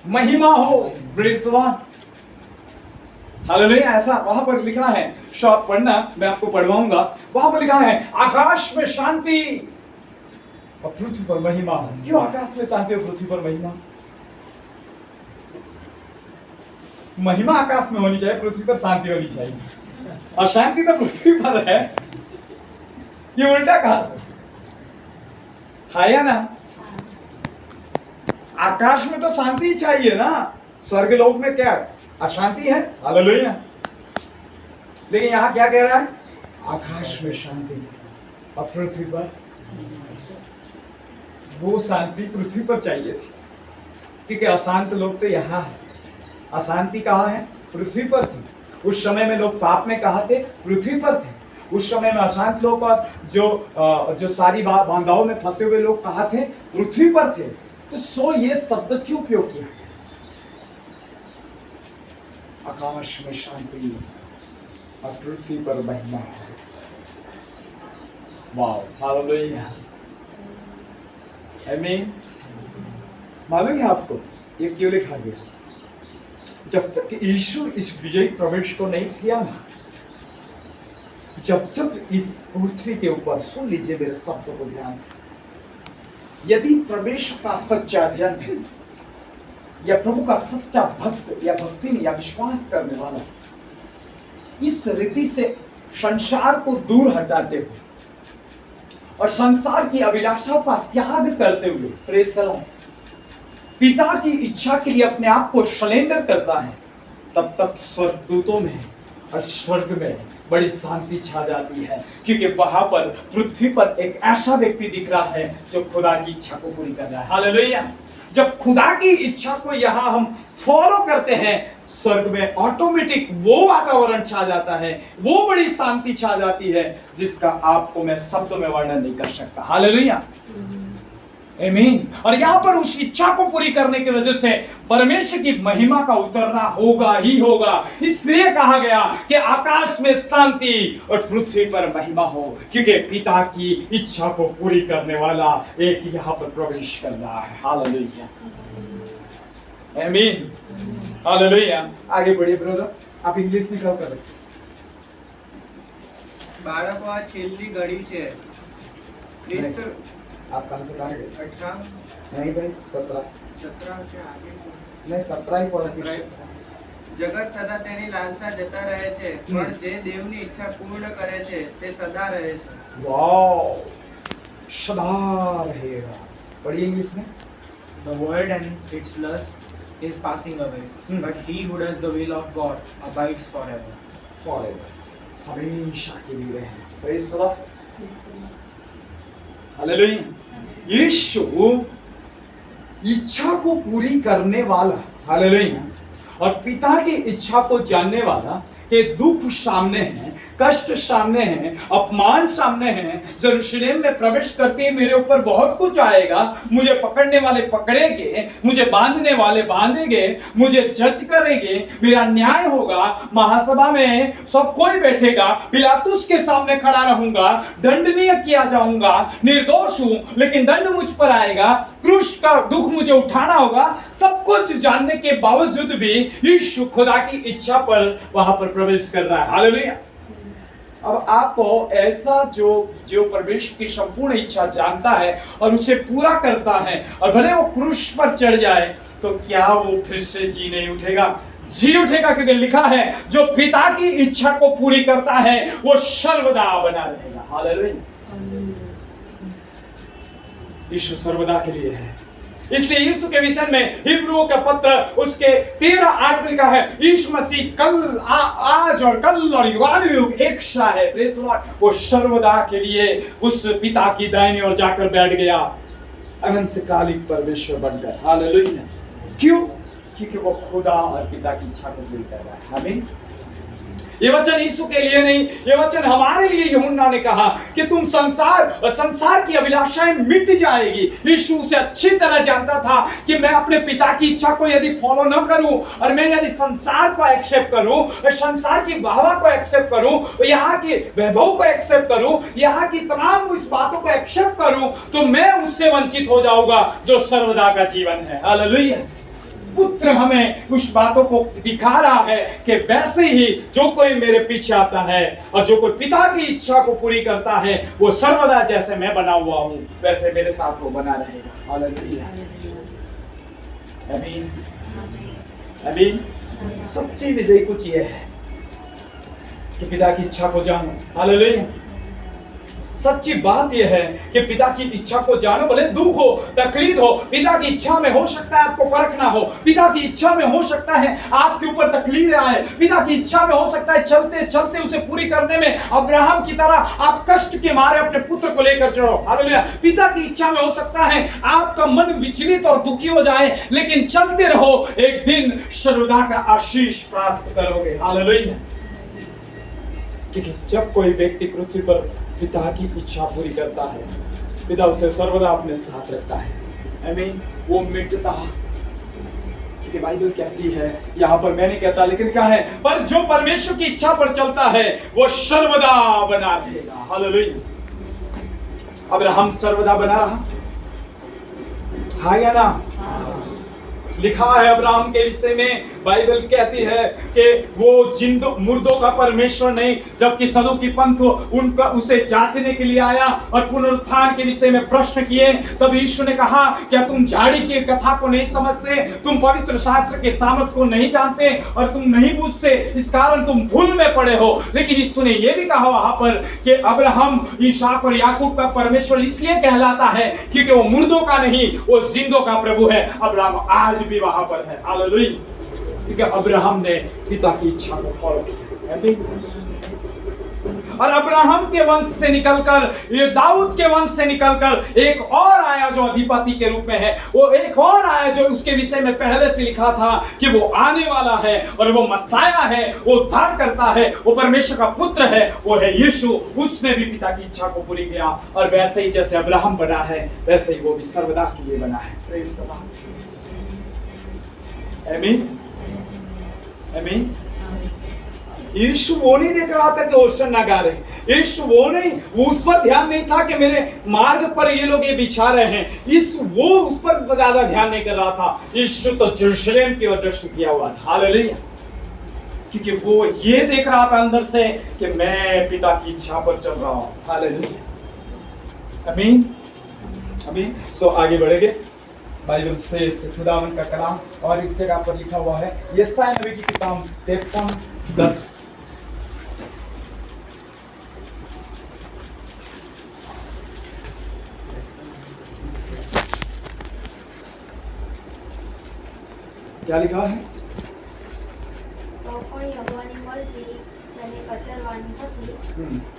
महिमा हो। Praise the Lord. हालेलुया। ऐसा वहां पर लिखा है, शॉप पढ़ना, मैं आपको पढ़वाऊंगा। वहां पर लिखा है आकाश में शांति और पृथ्वी पर महिमा। क्यों आकाश में शांति और पृथ्वी पर महिमा? महिमा आकाश में होनी चाहिए, पृथ्वी पर शांति होनी चाहिए, और शांति तो पृथ्वी पर है। ये उल्टा कहा से है या ना? आकाश में तो शांति चाहिए ना, स्वर्ग लोक में क्या अशांति है? हालेलुया। लेकिन यहां क्या कह रहा है? आकाश में शांति और पृथ्वी पर, वो शांति पृथ्वी पर चाहिए थी, क्योंकि अशांत लोग तो यहाँ है। अशांति कहाँ है? पृथ्वी पर थी। उस समय में लोग पाप में कहाँ थे? पृथ्वी पर थे। उस समय में अशांत लोग और जो सारी बाधाओं में फंसे हुए लोग कहाँ थे? पृथ्वी पर थे। तो सो ये शब्द क्यों उपयोग किया गया? आकाश में शांति और पृथ्वी पर महिमा। वाह, हालेलुया, आमीन। मालूम है आपको ये क्यों लिखा गया? जब तक यीशु इस विजयी प्रवेश को नहीं किया ना, जब तक इस पृथ्वी के ऊपर, सुन लीजिए मेरे शब्दों को ध्यान से, यदि प्रवेश का सच्चा जन या प्रभु का सच्चा भक्त या भक्ति या विश्वास करने वाला इस रीति से संसार को दूर हटाते हुए और संसार की अभिलाषाओं का त्याग करते हुए, प्रेज़ द लॉर्ड, पिता की इच्छा के लिए अपने आप को सरेंडर करता है, तब तक स्वर्गदूतों में और स्वर्ग में बड़ी शांति छा जाती है, क्योंकि वहां पर पृथ्वी पर एक ऐसा व्यक्ति दिख रहा है जो खुदा की इच्छा को पूरी कर रहा है। हालेलुया। जब खुदा की इच्छा को यहाँ हम फॉलो करते हैं, स्वर्ग में ऑटोमेटिक वो वातावरण छा जाता है, वो बड़ी शांति छा जाती है जिसका आपको मैं शब्दों में वर्णन नहीं कर सकता। हालेलुया, आमीन। और यहाँ पर उस इच्छा को पूरी करने की वजह से परमेश्वर की महिमा का उतरना होगा ही होगा। इसलिए कहा गया कि आकाश में शांति और पृथ्वी पर महिमा हो, क्योंकि पिता की इच्छा को पूरी करने वाला एक यहाँ पर प्रवेश कर रहा है। हालेलुया, आमीन, हालेलुया। आगे बढ़िए ब्रदर, आप इंग्लिश में क्या कर रहे? बाळको आ छेल्ली घड़ी छे। ख्रिस्त आप कहाँ से कहाँ गए? 18 नहीं भाई, 17 के आगे नहीं, 17 ही पढ़ा। જગત થતા તેની લાલસા જતા રહે છે, પણ જે દેવની ઈચ્છા પૂર્ણ કરે છે તે સદા રહે છે। वाओ, सदा रहेगा। पढ़िए इंग्लिश में। The world and its lust is passing away, but he who does the will of God abides forever. Forever, हमेशा के लिए रहे। Praise the Lord। हालेलुया। यीशु इच्छा को पूरी करने वाला, हालेलुया, और पिता की इच्छा को जानने वाला के दुख सामने हैं, कष्ट सामने हैं, अपमान सामने हैं। यरूशलेम में प्रवेश करते मेरे ऊपर बहुत कुछ आएगा, मुझे पकड़ने वाले पकड़ेंगे, मुझे बांधने वाले बांधेंगे, मुझे जज करेंगे, मेरा न्याय होगा, महासभा में सब कोई बैठेगा, पिलातुस के सामने खड़ा रहूंगा, दंडनीय किया जाऊंगा, निर्दोष हूं लेकिन दंड मुझ पर आएगा, क्रूस का दुख मुझे उठाना होगा। सब कुछ जानने के बावजूद भी यीशु खुदा की इच्छा पर वहां पर प्रवेश कर रहा है। हालेलुया। अब आपको ऐसा जो परमेश्वर की संपूर्ण इच्छा जानता है और उसे पूरा करता है, और भले वो क्रूस पर चढ़ जाए तो क्या वो फिर से जी नहीं उठेगा? जी उठेगा, क्योंकि लिखा है जो पिता की इच्छा को पूरी करता है वो सर्वदा बना रहेगा। हालेलुया। यीशु सर्वदा के लिए है। इसलिए यीशु के विषय में हिब्रुओं का पत्र उसके 13:8 में लिखा है, यीशु मसीह कल आज और कल और युगानुयुग एक सा है। Praise the Lord. वो सर्वदा के लिए उस पिता की दाहिनी ओर जाकर बैठ गया, अनंतकालिक परमेश्वर बनकर। हालेलुया। क्यों? क्योंकि वो खुदा और पिता की इच्छा को पूरी कर रहा है। आमीन। ये वचन यीशु के लिए नहीं, ये वचन हमारे लिए यूहन्ना ने कहा कि तुम संसार की अभिलाषाएं मिट जाएगी। यीशु से अच्छी तरह जानता था कि मैं अपने पिता की इच्छा को यदि फॉलो न करूं और मैं यदि संसार को एक्सेप्ट करूं और संसार की वाहवा को एक्सेप्ट करूं, यहाँ के वैभव को एक्सेप्ट करूं, यहाँ की तमाम उस बातों को एक्सेप्ट करूं, तो मैं उससे वंचित हो जाऊंगा जो सर्वदा का जीवन है। हालेलुया। पुत्र हमें उस बातों को दिखा रहा है कि वैसे ही जो कोई मेरे पीछे आता है और जो कोई पिता की इच्छा को पूरी करता है वो सर्वदा जैसे मैं बना हुआ हूं वैसे मेरे साथ वो बना रहेगा। हालेलुया। आमीन, आमीन। सच्ची विजय कुछ ये है कि पिता की इच्छा को जानो। हालेलुया। सच्ची बात यह है कि पिता की इच्छा को जानो, भले दुख हो, तकलीफ हो, पिता की इच्छा में हो सकता है आपको फर्क ना हो, पिता की इच्छा में हो सकता है आपके ऊपर तकलीफ आए, पिता की इच्छा में हो सकता है चलते चलते उसे पूरी करने में अब्राहम की तरह आप कष्ट के मारे अपने पुत्र को लेकर चलो। हालेलुया। पिता की इच्छा में हो सकता है आपका मन विचलित और दुखी हो जाए, लेकिन चलते रहो, एक दिन सर्वदा का आशीष प्राप्त करोगे। हालेलुया। क्योंकि जब कोई व्यक्ति पृथ्वी पर पिता की इच्छा पूरी करता है, पिता उसे सर्वदा अपने साथ रखता है। आमीन। वो मिटता, क्योंकि बाइबल कहती है, यहाँ पर मैंने कहता लेकिन क्या है, पर जो परमेश्वर की इच्छा पर चलता है वो सर्वदा बना रहेगा। हालेलुया। अब्राहम सर्वदा बना रहा, हाँ या ना? लिखा है अब्राहम के विषय में, बाइबल कहती है कि वो जिंदों मुर्दों का परमेश्वर नहीं, जबकि सदूकी पंथ उनका उसे जांचने के लिए आया और पुनरुत्थान के विषय में प्रश्न किए। तब यीशु ने कहा, क्या तुम झाड़ी की कथा को नहीं समझते, तुम पवित्र शास्त्र के सामर्थ को नहीं जानते और तुम नहीं बूझते, इस कारण तुम भूल में पड़े हो। लेकिन यीशु ने यह भी कहा वहां पर कि अब्राहम, इसहाक और याकूब का परमेश्वर इसलिए कहलाता है क्योंकि वो मुर्दों का नहीं, वो जिंदों का प्रभु है। अब्राहम आज भी वहां पर है। हालेलुया। क्योंकि अब्राहम ने पिता की इच्छा को फॉलो किया। और अब्राहम के वंश से निकलकर, ये दाऊद के वंश से निकलकर एक और आया जो अधिपति के रूप में है। वो एक और आया जो उसके विषय में पहले से लिखा था कि वो आने वाला है और वो मसाया है, वो उद्धार करता है, वो परमेश्वर का पुत्र है, वो है यीशु। उसने भी पिता की इच्छा को पूरी किया और वैसे ही जैसे अब्राहम बना है वैसे ही वो भी सर्वदा के लिए बना है। Praise the Lord. आमीन। आमीन। यीशु वो नहीं देख रहा था कि ओशन ना गा रहे, यीशु वो नहीं, वो उस पर ध्यान नहीं था कि मेरे मार्ग पर ये लोग ये बिछा रहे हैं, वो उस पर ज्यादा ध्यान नहीं कर रहा था। यीशु तो यरूशलेम की ओर दृष्टि किया हुआ था। हालेलुया। क्योंकि वो ये देख रहा था अंदर से कि मैं पिता की इच्छा पर चल रहा हूं। हालेलुया। आमीन। आमीन। सो आगे बढ़ेंगे। बाइबल से खुदावन का कलाम और एक जगह पर लिखा हुआ है, यशायाह नबी की किताब 53:10। क्या लिखा है? તો પણ યહોવાની મરજી તેને કચરવાની હતી,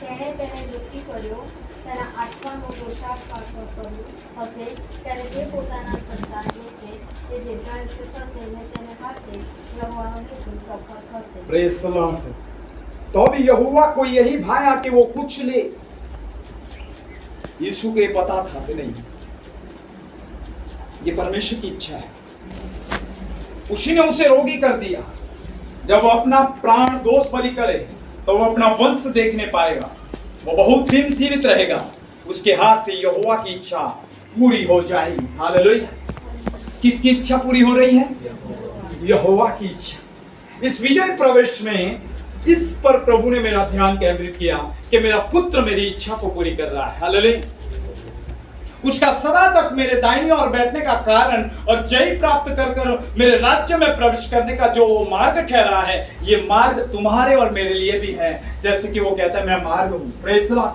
તેણે તેને દુઃખી કર્યો, તેના આત્માનો દોષાપ કર્યો હશે, ત્યારે તે પોતાના સંતાન જોશે, તે દીર્ઘાયુષ્ય થશે અને તેને હાથે યહોવાનો હેતુ સફળ થશે। Praise the Lord. तो भी यहोवा को यही भाया कि वो कुछ ले। यीशु को ये पता था कि नहीं, ये परमेश्वर की इच्छा है। उसी ने उसे रोगी कर दिया। जब वो अपना प्राण दोष बलि करे तो वो अपना वंश देखने पाएगा, वो बहुत दिन जीवित रहेगा, उसके हाथ से यहोवा की इच्छा पूरी हो जाएगी। हालेलुया। किसकी इच्छा पूरी हो रही है? यहोवा की इच्छा। इस विजय प्रवेश में इस पर प्रभु ने मेरा ध्यान केंद्रित किया कि मेरा पुत्र मेरी इच्छा को पूरी कर रहा है। हालेलुया। उसका सदा तक मेरे दाहिनी ओर बैठने का कारण और जय प्राप्त कर कर मेरे राज्य में प्रवेश करने का जो मार्ग ठहरा है, ये मार्ग तुम्हारे और मेरे लिए भी है। जैसे कि वो कहता है मैं मार्ग हूँ। Praise the Lord.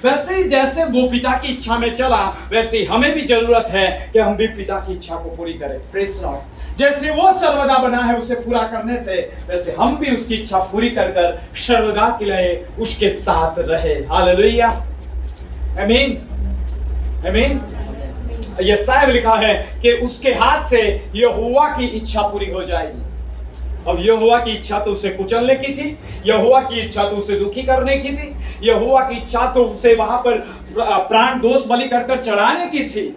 वैसे ही जैसे वो पिता की इच्छा में चला, वैसे ही हमें भी जरूरत है कि हम भी पिता की इच्छा को पूरी करें। Praise the Lord. जैसे वो सर्वदा बना है उसे पूरा करने से, वैसे हम भी उसकी इच्छा पूरी कर कर सर्वदा के लिए उसके साथ रहे। हालेलुया। आमीन। आमीन। यशायाह में लिखा है कि उसके हाथ से यहोवा की इच्छा पूरी हो जाएगी। अब यहोवा की इच्छा तो उसे कुचलने की थी, यहोवा की इच्छा तो उसे दुखी करने की थी, यहोवा की इच्छा तो उसे वहां पर प्राण दोष बलि कर कर चढ़ाने की थी।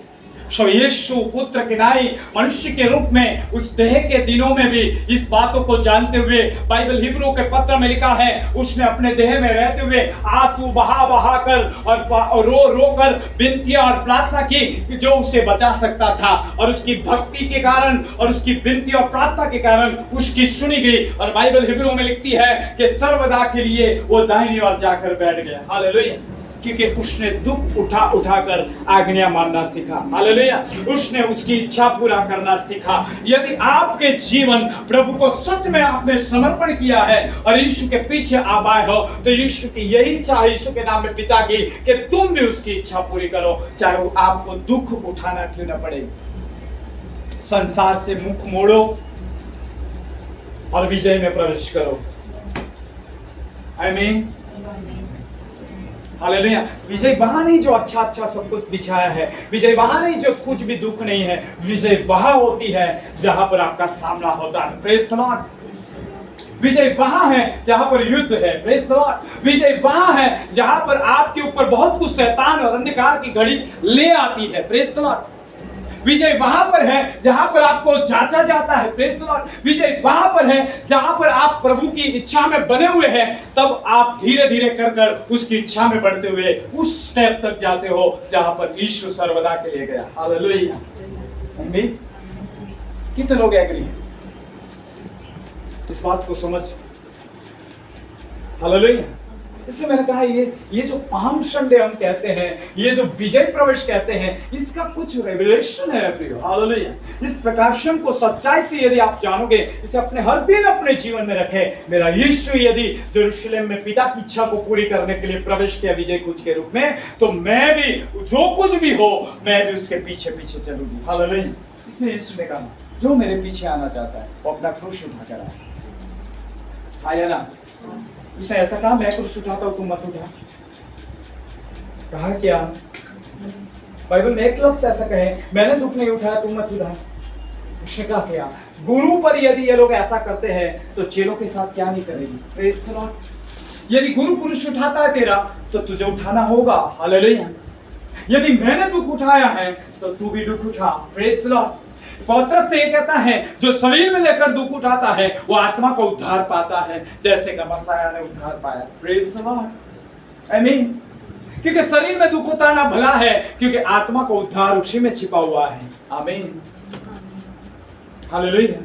सो यीशु पुत्र के नाई मनुष्य के रूप में उस देह के दिनों में भी इस बातों को जानते हुए, बाइबल हिब्रू के पत्र में लिखा है, उसने अपने देह में रहते हुए आंसू बहा बहा कर और रो रो कर विनतियां और प्रार्थना की जो उसे बचा सकता था, और उसकी भक्ति के कारण और उसकी विनती और प्रार्थना के कारण उसकी सुनी गई। और बाइबल हिब्रू में लिखती है कि सर्वदा के लिए वो दाहिनी ओर जाकर बैठ गया। हालेलुया। क्योंकि उसने दुख उठा उठाकर आज्ञा मानना सीखा। हालेलुया। उसने उसकी इच्छा पूरा करना सीखा। यदि आपके जीवन प्रभु को सच में आपने समर्पण किया है और यीशु के पीछे आप आए हो, तो यीशु की यही इच्छा है यीशु के नाम में पिता की कि तुम भी उसकी इच्छा पूरी करो, चाहे वो आपको दुख उठाना क्यों ना पड़े। संसार से मुख मोड़ो और विजय में प्रवेश करो। आमीन। हालेलुया। विजय वहां नहीं जो अच्छा अच्छा सब कुछ बिछाया है, विजय वहां नहीं जो कुछ भी दुख नहीं है, विजय वहां होती है जहां पर आपका सामना होता है। Praise the Lord. विजय वहां है जहां पर युद्ध है। Praise the Lord. विजय वहां है जहां पर आपके ऊपर बहुत कुछ शैतान और अंधकार की घड़ी ले आती है। Praise the Lord. विजय वहां पर है जहां पर आपको जांचा जाता है। Praise the Lord. विजय वहां पर है जहां पर आप प्रभु की इच्छा में बने हुए हैं, तब आप धीरे धीरे कर कर उसकी इच्छा में बढ़ते हुए उस स्टेप तक जाते हो जहां पर यीशु सर्वदा के लिए गया। हालेलुया। आमीन। कितने लोग एग्री हैं इस बात को समझ? हालेलुया। इसलिए मैंने कहा ये जो पाम संडे हम कहते हैं, ये जो विजय प्रवेश कहते हैं, इसका कुछ रेवलेशन है प्रियो। हालेलुया। इस प्रकाशन को सच्चाई से यदि आप जानोगे, इसे अपने हर दिन अपने जीवन में रखें। मेरा यीशु यदि यरूशलेम में पिता की इच्छा को पूरी करने के लिए प्रवेश किया विजय कुछ के रूप में, तो मैं भी जो कुछ भी हो मैं भी उसके पीछे पीछे चलूंगी। हालेलुया। इसलिए यीशु ने कहा जो मेरे पीछे आना चाहता है वो अपना क्रूस उठाकर आए। आया ना? उसने ऐसा कहा मैं क्रूस उठाता हूं तुम मत उठा। कहा क्या? बाइबल में एक लफ्ज ऐसा कहे मैंने दुख नहीं उठाया तुम मत उठा। उसने कहा क्या? गुरु पर यदि ये लोग ऐसा करते हैं तो चेलों के साथ क्या नहीं करेगी। Praise the Lord. यदि गुरु क्रूस उठाता है तेरा तो तुझे उठाना होगा। हालेलुया। यदि मैंने दुख उठाया है तो तू भी दुख उठा। Praise the Lord. पौत्रस से ये कहता है जो शरीर में लेकर दुख उठाता है वो आत्मा को उद्धार पाता है, जैसे कि मसीहा ने उद्धार पाया। Praise the Lord. आमीन। क्योंकि शरीर में दुख उतारना भला है, क्योंकि आत्मा को उद्धार उसी में छिपा हुआ है। आमीन। हालेलुया।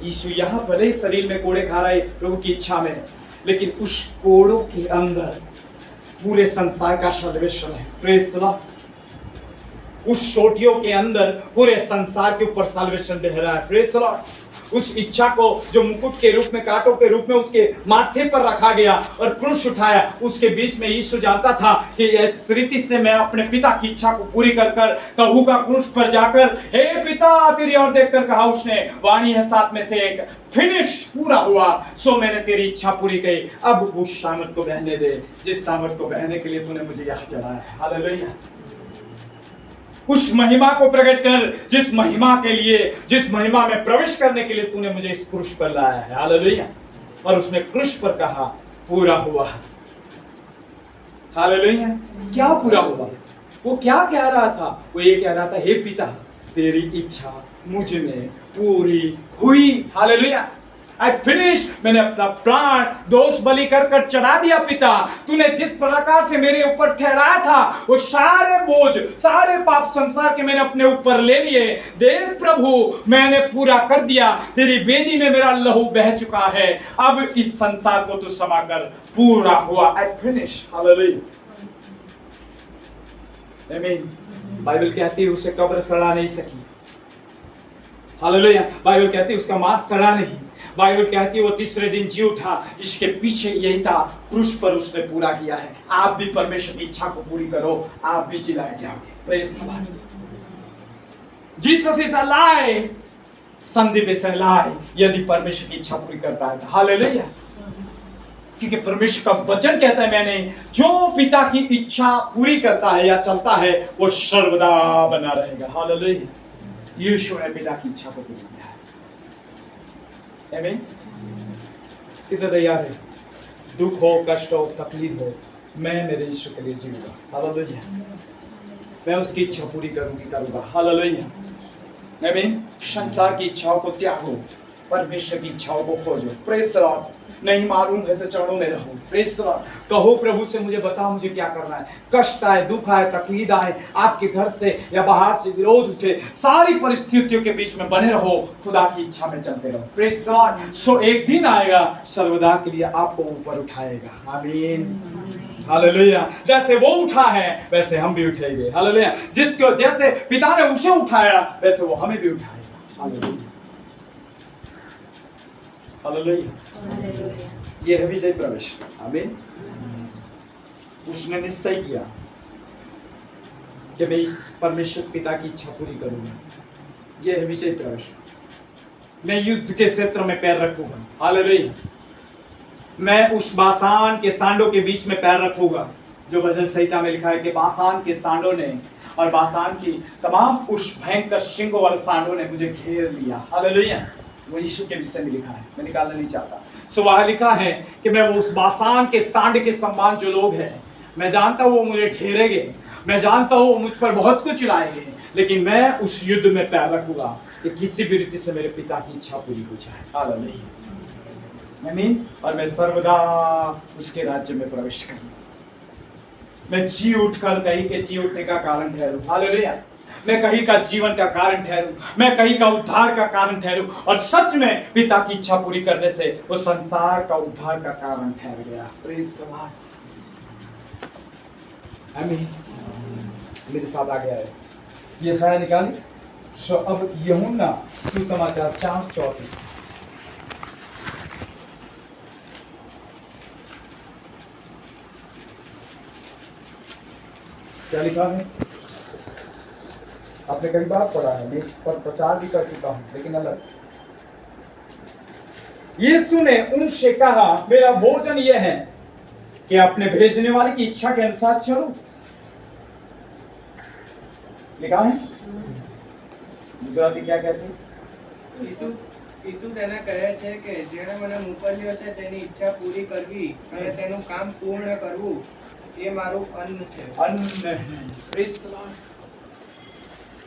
यीशु यहाँ भले ही शरीर में कोड़े खा रहा है प्रभु की इच्छा में, लेकिन उस कोड़ों के अंदर पूरे संसार का सल्वेशन है। Praise the Lord. उस चोटियों के अंदर पूरे संसार के ऊपर सल्वेशन बह रहा है। Praise the Lord. उस इच्छा को जो मुकुट के रूप में, कांटों के रूप में उसके माथे पर रखा गया और क्रूस उठाया, उसके बीच में यीशु जानता था कि इस रीति से मैं अपने पिता की इच्छा को पूरी कर कर कहूँगा क्रूस पर जाकर, हे पिता तेरी ओर देखकर कहा उसने, वाणी है साथ में से एक, फिनिश, पूरा हुआ, सो मैंने तेरी इच्छा पूरी की। अब उस सामर्थ को बहने दे जिस सामर्थ को बहने के लिए तूने मुझे यहाँ चलाया है। हालेलुया। उस महिमा को प्रकट कर जिस महिमा के लिए, जिस महिमा में प्रवेश करने के लिए तूने मुझे इस क्रूस पर लाया है। हालेलुया। और उसने क्रूस पर कहा पूरा हुआ। हालेलुया। क्या पूरा हुआ? वो क्या कह रहा था? वो ये कह रहा था, हे पिता तेरी इच्छा मुझ में पूरी हुई। हालेलुया। I finished। मैंने अपना प्राण दोष बलि कर कर चढ़ा दिया पिता। तूने जिस प्रकार से मेरे ऊपर ठहराया था वो सारे बोझ, सारे पाप संसार के मैंने अपने ऊपर ले लिए। देख प्रभु मैंने पूरा कर दिया। तेरी वेदी में मेरा लहू बह चुका है। अब इस संसार को तू क्षमा कर। पूरा हुआ। I finished। हालेलुया। आमीन। बाइबल कहती है उसे कब्र सड़ा नहीं सकी। हालेलुया। बाइबल कहती है उसका मांस सड़ा नहीं। बाइबल कहती है वो तीसरे दिन जी उठा। इसके पीछे यही था, क्रूस पर उसने पूरा किया है। आप भी परमेश्वर की इच्छा को पूरी करो, आप भी जिलाए जाओगे। Praise the Lord. Jesus is alive, Sandeep is alive, यदि परमेश्वर की इच्छा पूरी करता है। हालेलुया। क्योंकि परमेश्वर का वचन कहता है मैंने जो पिता की इच्छा पूरी करता है या चलता है वो सर्वदा बना रहेगा। हालेलुया। यीशु ने पिता की इच्छा को पूरी किया है। आमीन। कितने तैयार है? दुख हो, कष्ट हो, तकलीफ हो, मैं मेरे यीशु के लिए जीऊंगा। हालेलुया। मैं उसकी इच्छा पूरी करूंगा। हालेलुया। आमीन। संसार की इच्छाओं को त्यागो, परमेश्वर की इच्छाओं को खोजो। Praise the Lord. नहीं मालूम है तो चरणों में रहो। Praise the Lord. कहो प्रभु से मुझे बताओ मुझे क्या करना है। कष्ट आए, दुख आए, तकलीफ आए, आपके घर से या बाहर से विरोध उठे, सारी परिस्थितियों के बीच में बने रहो, खुदा की इच्छा में चलते रहो। Praise the Lord. सो एक दिन आएगा सर्वदा के लिए आपको ऊपर उठाएगा। आमीन। हालेलुया। जैसे वो उठा है वैसे हम भी उठेंगे। हालेलुया। जिसको जैसे पिता ने उसे उठाया वैसे वो हमें भी उठाएगा। Hallelujah hallelujah. ये है विजय प्रवेश। आमीन। उसने निश्चय किया कि मैं इस परमेश्वर पिता की इच्छा पूरी करूंगा। ये है विजय प्रवेश। मैं युद्ध के क्षेत्र में पैर रखूंगा। हालेलुया। मैं उस बासान के सांडों के बीच में पैर रखूंगा, जो भजन संहिता में लिखा है कि बासान के सांडों ने और बासान की तमाम उस भयंकर सिंगों वाले सांडों ने मुझे घेर लिया। हालेलुया। वो यीशु के विषय में लिखा है, मैं निकालना नहीं चाहता। सो वहाँ लिखा है कि मैं उस बासान के सांड के समान जो लोग हैं, मैं जानता हूँ वो मुझे घेरेंगे, मैं जानता हूँ वो मुझ पर बहुत कुछ लाएंगे, लेकिन मैं उस युद्ध में पैर रखूंगा कि किसी भी रीति से मेरे पिता की इच्छा पूरी हो जाए। हालेलुया। आमीन। और मैं सर्वदा उसके राज्य में प्रवेश करूंगा। मैं जी उठकर कहीं के जी उठने का कारण ठहरूं। हालेलुया। मैं कहीं का जीवन का कारण ठहरूं, मैं कहीं का उद्धार का कारण ठहरूं, और सच में पिता की इच्छा पूरी करने से वो संसार का उद्धार का कारण ठहर गया। Praise the Lord. आमीन। मेरे साथ आ गया है ये साया निकाली। सो अब यूहन्ना सुसमाचार 4:34। क्या लिखा है? आपने कई बार पढ़ा है, मैं इस पर प्रचार भी कर चुका हूं, लेकिन अलग। यीशु ने उनसे कहा, मेरा भोजन यह है कि अपने भेजने वाले की इच्छा के अनुसार चलो। लिखा है। गुजराती क्या कहते हैं? ઈસુ તેને કહે છે કે જેણે મને મોકલ્યો છે તેની ઈચ્છા પૂરી કરવી અને તેનું કામ પૂર્ણ કરવું એ મારું અન્ન છે। अन्न है। Praise the Lord।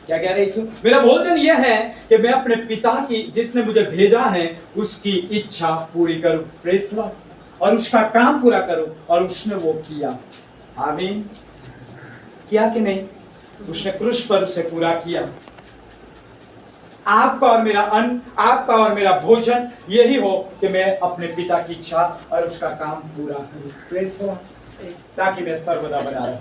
क्या कह रहे यीशु? मेरा भोजन यह है कि मैं अपने पिता की जिसने मुझे भेजा है उसकी इच्छा पूरी करूं। Praise the Lord। और उसका काम पूरा करूं, और उसने वो किया। आमीन। किया कि नहीं? उसने क्रूस पर उसे पूरा किया। आपका और मेरा अन्न, आपका और मेरा भोजन यही हो कि मैं अपने पिता की इच्छा और उसका काम पूरा करूं। Praise the Lord। ताकि मैं सर्वदा बना रहूं।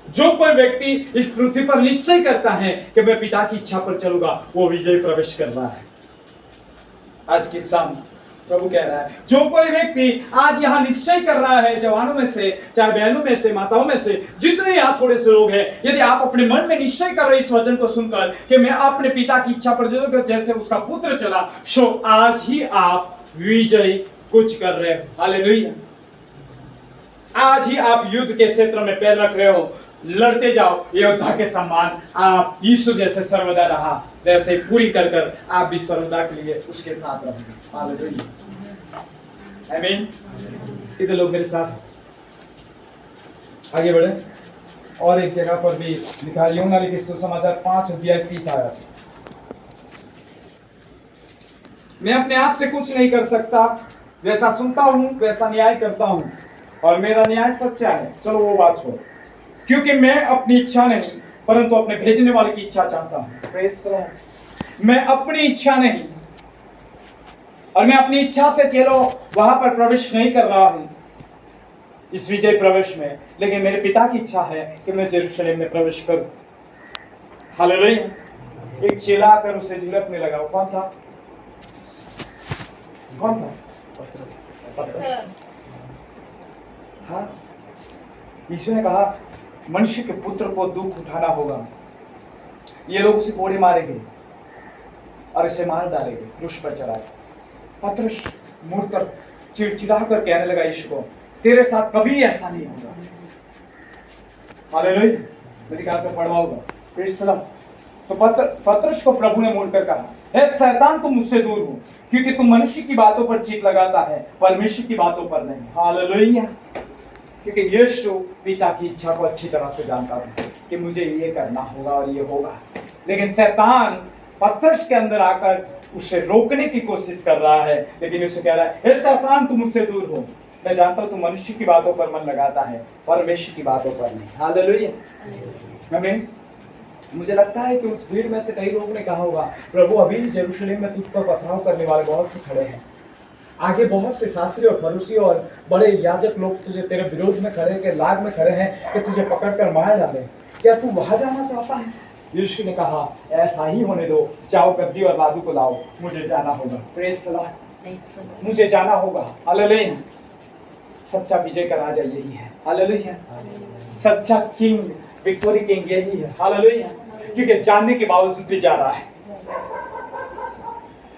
जो कोई व्यक्ति इस पृथ्वी पर निश्चय करता है कि मैं पिता की इच्छा पर चलूंगा, वो विजय प्रवेश कर रहा है। आज की शाम प्रभु कह रहा है, जो कोई व्यक्ति आज यहाँ निश्चय कर रहा है, जवानों में से, चाहे बहनों में से, माताओं में से, जितने यहाँ थोड़े से लोग हैं, यदि आप अपने मन में निश्चय कर रहे इस वचन को सुनकर कि मैं अपने पिता की इच्छा पर चलूंगा जैसे उसका पुत्र चला, सो आज ही आप विजय कुछ कर रहे हो। हालेलुया। आज ही आप युद्ध के क्षेत्र में पैर रख रहे हो। लड़ते जाओ योद्धा के समान। आप यीशु जैसे सर्वदा रहा वैसे पूरी कर कर आप भी सर्वदा के लिए उसके साथ रहोगे। हालेलुया। आमीन। कितने लोग मेरे साथ आगे बढ़े? और एक जगह पर भी लिखा है, यूहन्ना लिखित सुसमाचार 5:30 आया। मैं अपने आप से कुछ नहीं कर सकता, जैसा सुनता हूं वैसा न्याय करता हूं, और मेरा न्याय सच्चा है। चलो वो बात छोड़ो, क्योंकि मैं अपनी इच्छा नहीं परंतु अपने भेजने वाले की इच्छा चाहता हूं। Praise the Lord. मैं अपनी इच्छा नहीं, और मैं अपनी इच्छा से चलो वहां पर प्रवेश नहीं कर रहा हूं इस विजय प्रवेश में, लेकिन मेरे पिता की इच्छा है कि मैं यरूशलेम में प्रवेश करूं। हालेलुया। एक चेला आकर उसे झिड़कने लगा। कौन था? कौन था? हाँ। यीशु ने कहा, मनुष्य के पुत्र को दुख उठाना होगा। ये लोग उसे कोड़े मारेंगे और इसे मार डालेंगे, क्रूस पर चढ़ाएंगे। पतरस मुड़कर चिड़चिड़ा कर कहने लगा यीशु को, तेरे साथ कभी ऐसा नहीं होगा। हालेलुया। मेरी कार पे पढ़वा होगा। Praise the Lord. तो पतरस को प्रभु ने मुड़कर कहा, हे शैतान, तुम मुझसे दूर हो, क्योंकि तुम मनुष्य की बातों पर चित्त लगाता है, परमेश्वर की बातों पर नहीं। हालेलुया। क्योंकि यीशु पिता की इच्छा को अच्छी तरह से जानता था कि मुझे ये करना होगा और ये होगा, लेकिन शैतान पतरस के अंदर आकर उसे रोकने की कोशिश कर रहा है। लेकिन उसे कह रहा है, हे शैतान, तुम मुझसे दूर हो, मैं जानता हूं तुम मनुष्य की बातों पर मन लगाता है, परमेश्वर की बातों पर नहीं। हालेलुया। आमीन। मुझे लगता है कि उस भीड़ में से कई लोगों ने कहा होगा, प्रभु अभी यरूशलेम में तुझ पर पथराव करने वाले बहुत से खड़े हैं, आगे बहुत से शास्त्री और फरीसी और बड़े याजक लोग तुझे तेरे विरोध में खड़े के लाग में खड़े हैं कि तुझे पकड़कर मार डाले, क्या तू वहां जाना चाहता है? यीशु ने कहा, ऐसा ही होने दो, जाओ गद्दी और लादू को लाओ, मुझे जाना होगा। प्रेज द लॉर्ड, मुझे जाना होगा। हालेलुया। सच्चा विजय का राजा यही है। हालेलुया। सच्चा किंग, विक्टोरी किंग यही है। हालेलुया। क्योंकि जानने के बावजूद भी जा रहा है।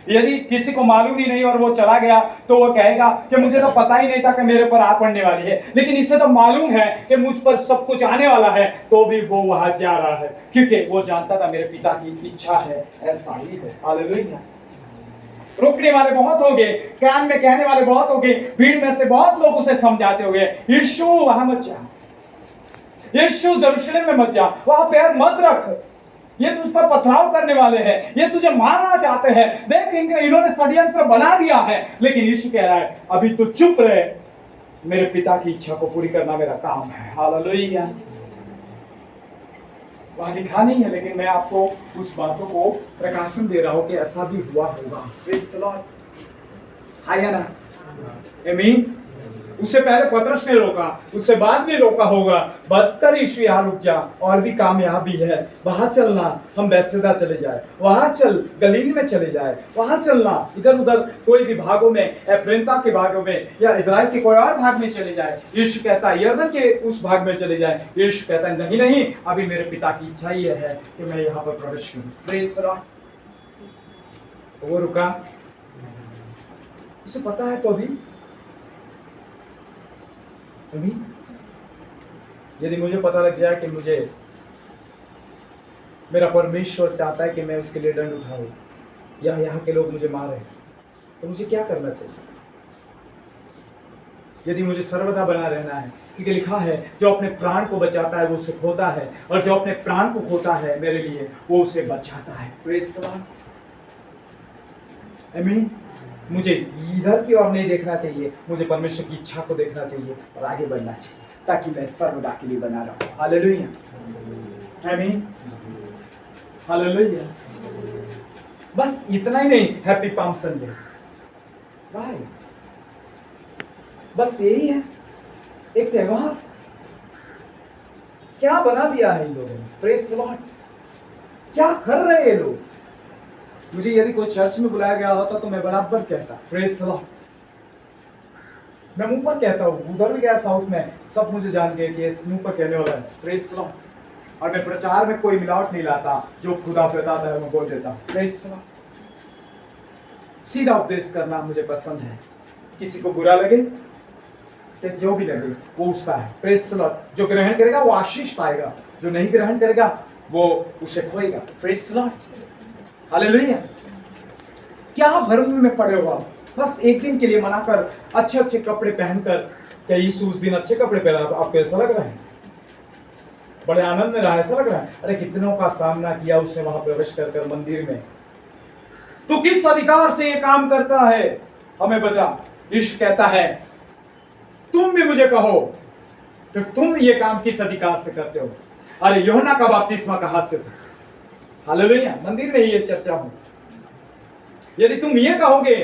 यदि किसी को मालूम ही नहीं और वो चला गया तो वो कहेगा कि मुझे तो पता ही नहीं था कि मेरे पर आ पड़ने वाली है, लेकिन इसे तो मालूम है कि मुझ पर सब कुछ आने वाला है, तो भी वो वहां जा रहा है क्योंकि वो जानता था मेरे पिता की इच्छा है, ऐसा ही है। हालेलुया। रुकने वाले बहुत हो गए, कान में कहने वाले बहुत हो गए, भीड़ में से बहुत लोग उसे समझाते हो गए, यीशु वहां मत जा, यीशु यरूशलेम में मत जा, वहां पैर मत रख, ये तुझ पर पथराव करने वाले हैं, ये तुझे मारना चाहते हैं, देख इन्होंने षड्यंत्र बना दिया है। लेकिन यीशु कह रहा है, अभी तो चुप रहे, मेरे पिता की इच्छा को पूरी करना मेरा काम है। हालेलुया। वहां लिखा नहीं है, लेकिन मैं आपको उस बातों को प्रकाशन दे रहा हूं कि ऐसा भी हुआ होगा। Praise the Lord. हाय ना, आमीन। उससे पहले पतरस ने रोका, उससे बाद में रोका होगा, बस कर यीशु यहाँ रुक जा, और भी काम यहाँ भी है, वहां चलना, हम बैतसैदा चले जाए, वहां चल, गलील में चले जाए, वहां चलना, इधर उधर कोई भी भागों में, एफ्रेंता के भागों में या इजराइल के कोई और भाग में चले जाए। यीशु कहता है यरदन के उस भाग में चले जाए। यीशु कहता है नहीं नहीं, अभी मेरे पिता की इच्छा ये है कि मैं यहाँ पर प्रवेश करूं। Praise the Lord. वो रुका, उसे पता है तो अभी यदि मुझे पता लग जाए कि मुझे मेरा परमेश्वर चाहता है कि मैं उसके लिए दंड उठाऊं या यहाँ के लोग मुझे मारे, तो मुझे क्या करना चाहिए? यदि मुझे सर्वदा बना रहना है, क्योंकि लिखा है जो अपने प्राण को बचाता है वो उसे खोता है, और जो अपने प्राण को खोता है मेरे लिए वो उसे बचाता है। Praise the Lord. आमीन। मुझे इधर की ओर नहीं देखना चाहिए, मुझे परमेश्वर की इच्छा को देखना चाहिए और आगे बढ़ना चाहिए, ताकि मैं सर्वदा के लिए बना रहूं। हालेलुया। आमीन। हालेलुया। बस इतना ही नहीं, हैप्पी पाम संडे, भाई बस यही है, एक त्योहार। क्या बना दिया है इन लोगों ने? Praise the Lord. क्या कर रहे हैं ये लोग? मुझे यदि कोई चर्च में बुलाया गया होता तो मैं बराबर कहता प्रेज़ द लॉर्ड। मैं मुंह पर कहता हूँ, उधर भी गया साउथ में, सब मुझे जान गए कि मुंह पर कहने वाला है प्रेज़ द लॉर्ड। और मैं प्रचार में कोई मिलावट नहीं लाता, जो खुदा बताता है मैं बोल देता प्रेज़ द लॉर्ड। सीधा उपदेश करना मुझे पसंद है, किसी को बुरा लगे कि जो भी लगे वो उसका है। Praise the Lord. जो ग्रहण करेगा वो आशीष पाएगा, जो नहीं ग्रहण करेगा वो उसे खोएगा। Praise the Lord. हालेलुया। क्या भ्रम में पड़े हो आप? बस एक दिन के लिए मनाकर अच्छे अच्छे कपड़े पहनकर, क्या यीशु उस दिन अच्छे कपड़े पहना? आपको ऐसा लग रहा है? बड़े आनंद में रहा, ऐसा लग रहा है? अरे कितनों का सामना किया उसने वहां प्रवेश कर मंदिर में। तू किस अधिकार से ये काम करता है, हमें बता। यीशु कहता है तुम भी मुझे कहो तो तुम ये काम किस अधिकार से करते हो? अरे यूहन्ना का बपतिस्मा कहां से था? हालेलुया। मंदिर में ये चर्चा हो। यदि तुम ये कहोगे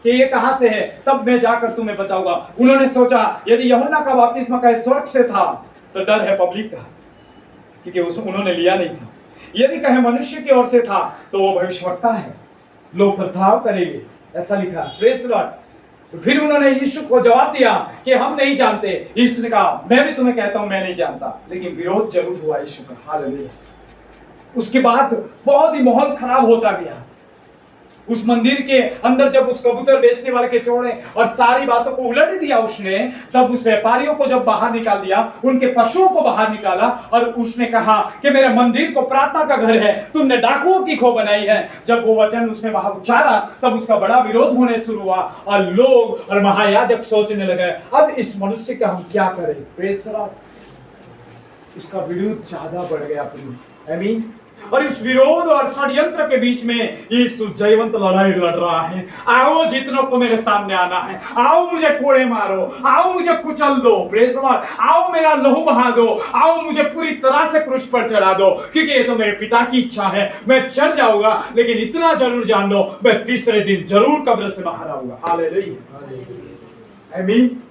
कि ये कहां से है, तब मैं जाकर तुम्हें बताऊंगा। उन्होंने सोचा यदि यूहन्ना का बपतिस्मा का स्वर्ग से था तो डर है पब्लिक का, क्योंकि उन्होंने लिया नहीं था। यदि कहे मनुष्य की ओर से था तो वो भविष्यवक्ता है, लोग पथराव करेंगे, ऐसा लिखा। Praise the Lord. फिर उन्होंने यीशु को जवाब दिया कि हम नहीं जानते। यीशु ने कहा मैं भी तुम्हें कहता हूं मैं नहीं जानता, लेकिन विरोध जरूर हुआ यीशु का। हालेलुया। उसके बाद बहुत ही माहौल खराब होता गया। उस मंदिर के अंदर जब उस कबूतर बेचने वाले के चोरे और सारी बातों को उलट दिया उसने, तब उस व्यापारियों को जब बाहर निकाल दिया, उनके पशुओं को बाहर निकाला और उसने कहा कि मेरे मंदिर को प्रार्थना का घर है, तुमने डाकुओं की खो बनाई है। जब वो वचन उसने वहां उच्चारा तब उसका बड़ा विरोध होने शुरू हुआ और लोग और महायाजक सोचने लगे अब इस मनुष्य का हम क्या करें। Praise the Lord. उसका विरोध ज्यादा बढ़ गया प्रिय। आमीन। और इस विरोध और षड्यंत्र के बीच में यीशु जयवंत लड़ाई लड़ रहा है। आओ जितनों को मेरे सामने आना है, आओ मुझे कोड़े मारो, आओ मुझे कुचल दो, प्रेज गॉड, आओ मेरा लहू बहा दो, आओ मुझे पूरी तरह से क्रूस पर चढ़ा दो, क्योंकि ये तो मेरे पिता की इच्छा है। मैं चढ़ जाऊंगा, लेकिन इतना जरूर जान लो, मैं तीसरे दिन जरूर कब्र से बाहर आऊंगा। हालेलुया। आमीन।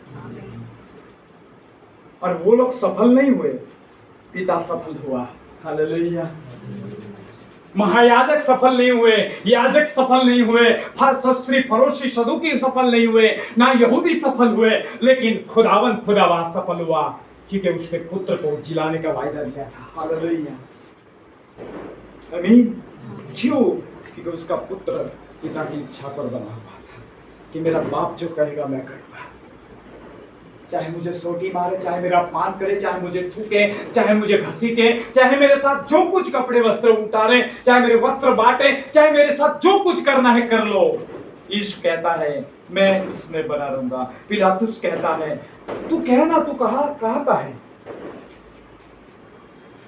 और वो लोग सफल नहीं हुए, पिता सफल हुआ। हालेलुया। महायाजक सफल नहीं हुए, याजक सफल नहीं हुए, शास्त्री फरोशी सदूकी सफल नहीं हुए, ना यहूदी सफल हुए, लेकिन खुदावन खुदावा सफल हुआ, क्योंकि उसके पुत्र को जिलाने का वायदा दिया था। हालेलुया। आमीन। क्यों? क्योंकि उसका पुत्र पिता की इच्छा पर बना हुआ था कि मेरा बाप जो कहेगा मैं करूंगा, चाहे मुझे सोटी मारे, चाहे मेरा अपमान करे, चाहे मुझे थूके, चाहे मुझे घसीटे, चाहे मेरे साथ जो कुछ कपड़े वस्त्र उतारे, चाहे मेरे वस्त्र बांटे, चाहे मेरे साथ जो कुछ करना है कर लो। यीशु कहता है मैं इसमें बना रहूंगा। पिलातुस कहता है तू कहना, तू कहा का है?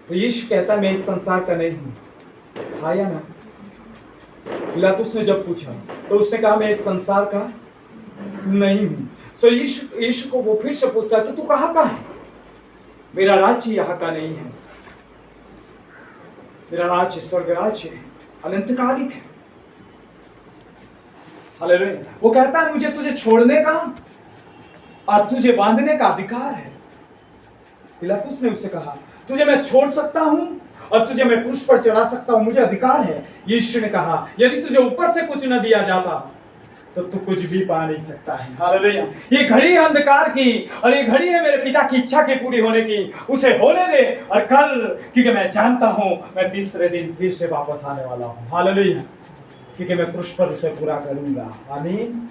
तो यीशु कहता है मैं इस संसार का नहीं हूं। हाँ या ना? पिलातुस ने जब पूछा तो उसने कहा मैं इस संसार का नहीं हूं। तो यीशु को वो फिर से पूछता है तो तू कहाँ का है? मेरा राज्य यहाँ का नहीं है, मेरा राज्य स्वर्ग राज्य है, अनंत कालिक है। हालेलुया। वो कहता है मुझे तुझे छोड़ने का और तुझे बांधने का अधिकार है। पिलातुस ने उससे कहा तुझे मैं छोड़ सकता हूं और तुझे मैं क्रूस पर चढ़ा सकता हूं, मुझे अधिकार है। यीशु ने कहा यदि तुझे ऊपर से कुछ न दिया जाता तो तू कुछ भी पा नहीं सकता है। हालेलुया। ये घड़ी है अंधकार की और ये घड़ी है मेरे पिता की इच्छा के पूरी होने की। उसे होने दे और कर, क्योंकि मैं जानता हूं मैं तीसरे दिन फिर से वापस आने वाला हूं। हालेलुया। क्योंकि मैं क्रूस पर उसे पूरा करूंगा। आमीन।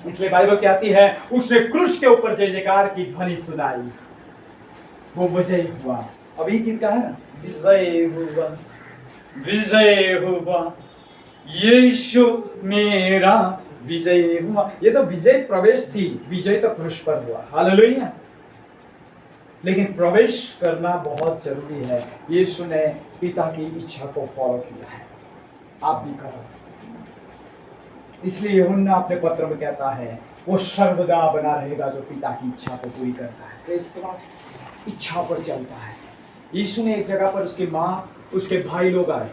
इसलिए बाइबल कहती है उसने क्रूस के ऊपर जय जयकार की ध्वनि सुनाई, वो विजय हुआ। अभी गीत का है ना, विजय हुआ, विजय हुआ, यीशु मेरा विजय हुआ। ये तो विजय प्रवेश थी, विजय तो क्रूस पर हुआ। हालेलुया। लेकिन प्रवेश करना बहुत जरूरी है। यीशु ने पिता की इच्छा को फॉलो किया है, आप भी करो। इसलिए यूहन्ना अपने पत्र में कहता है वो सर्वदा बना रहेगा जो पिता की इच्छा को पूरी करता है, तो इस इच्छा पर चलता है। यीशु ने एक जगह पर उसकी माँ, उसके भाई लोग आए,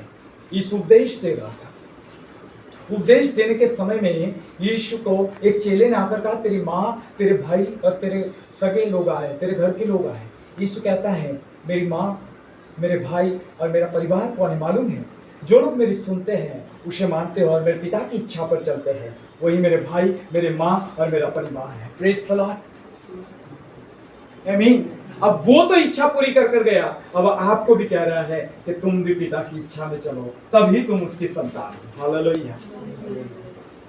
यीशु उपदेश दे रहा था। उपदेश देने के समय में यीशु को एक चेले ने आकर कहा तेरी माँ, तेरे भाई और तेरे सगे लोग आए, तेरे घर के लोग आए। यीशु कहता है मेरी माँ, मेरे भाई और मेरा परिवार कौन है मालूम है? जो लोग मेरी सुनते हैं उसे मानते हो और मेरे पिता की इच्छा पर चलते हैं, वही मेरे भाई, मेरे माँ और मेरा परिवार है। Praise the Lord. आमीन। अब वो तो इच्छा पूरी कर गया, अब आपको भी कह रहा है कि तुम भी पिता की इच्छा में चलो, तभी तुम उसकी संतान हो। हालेलुया।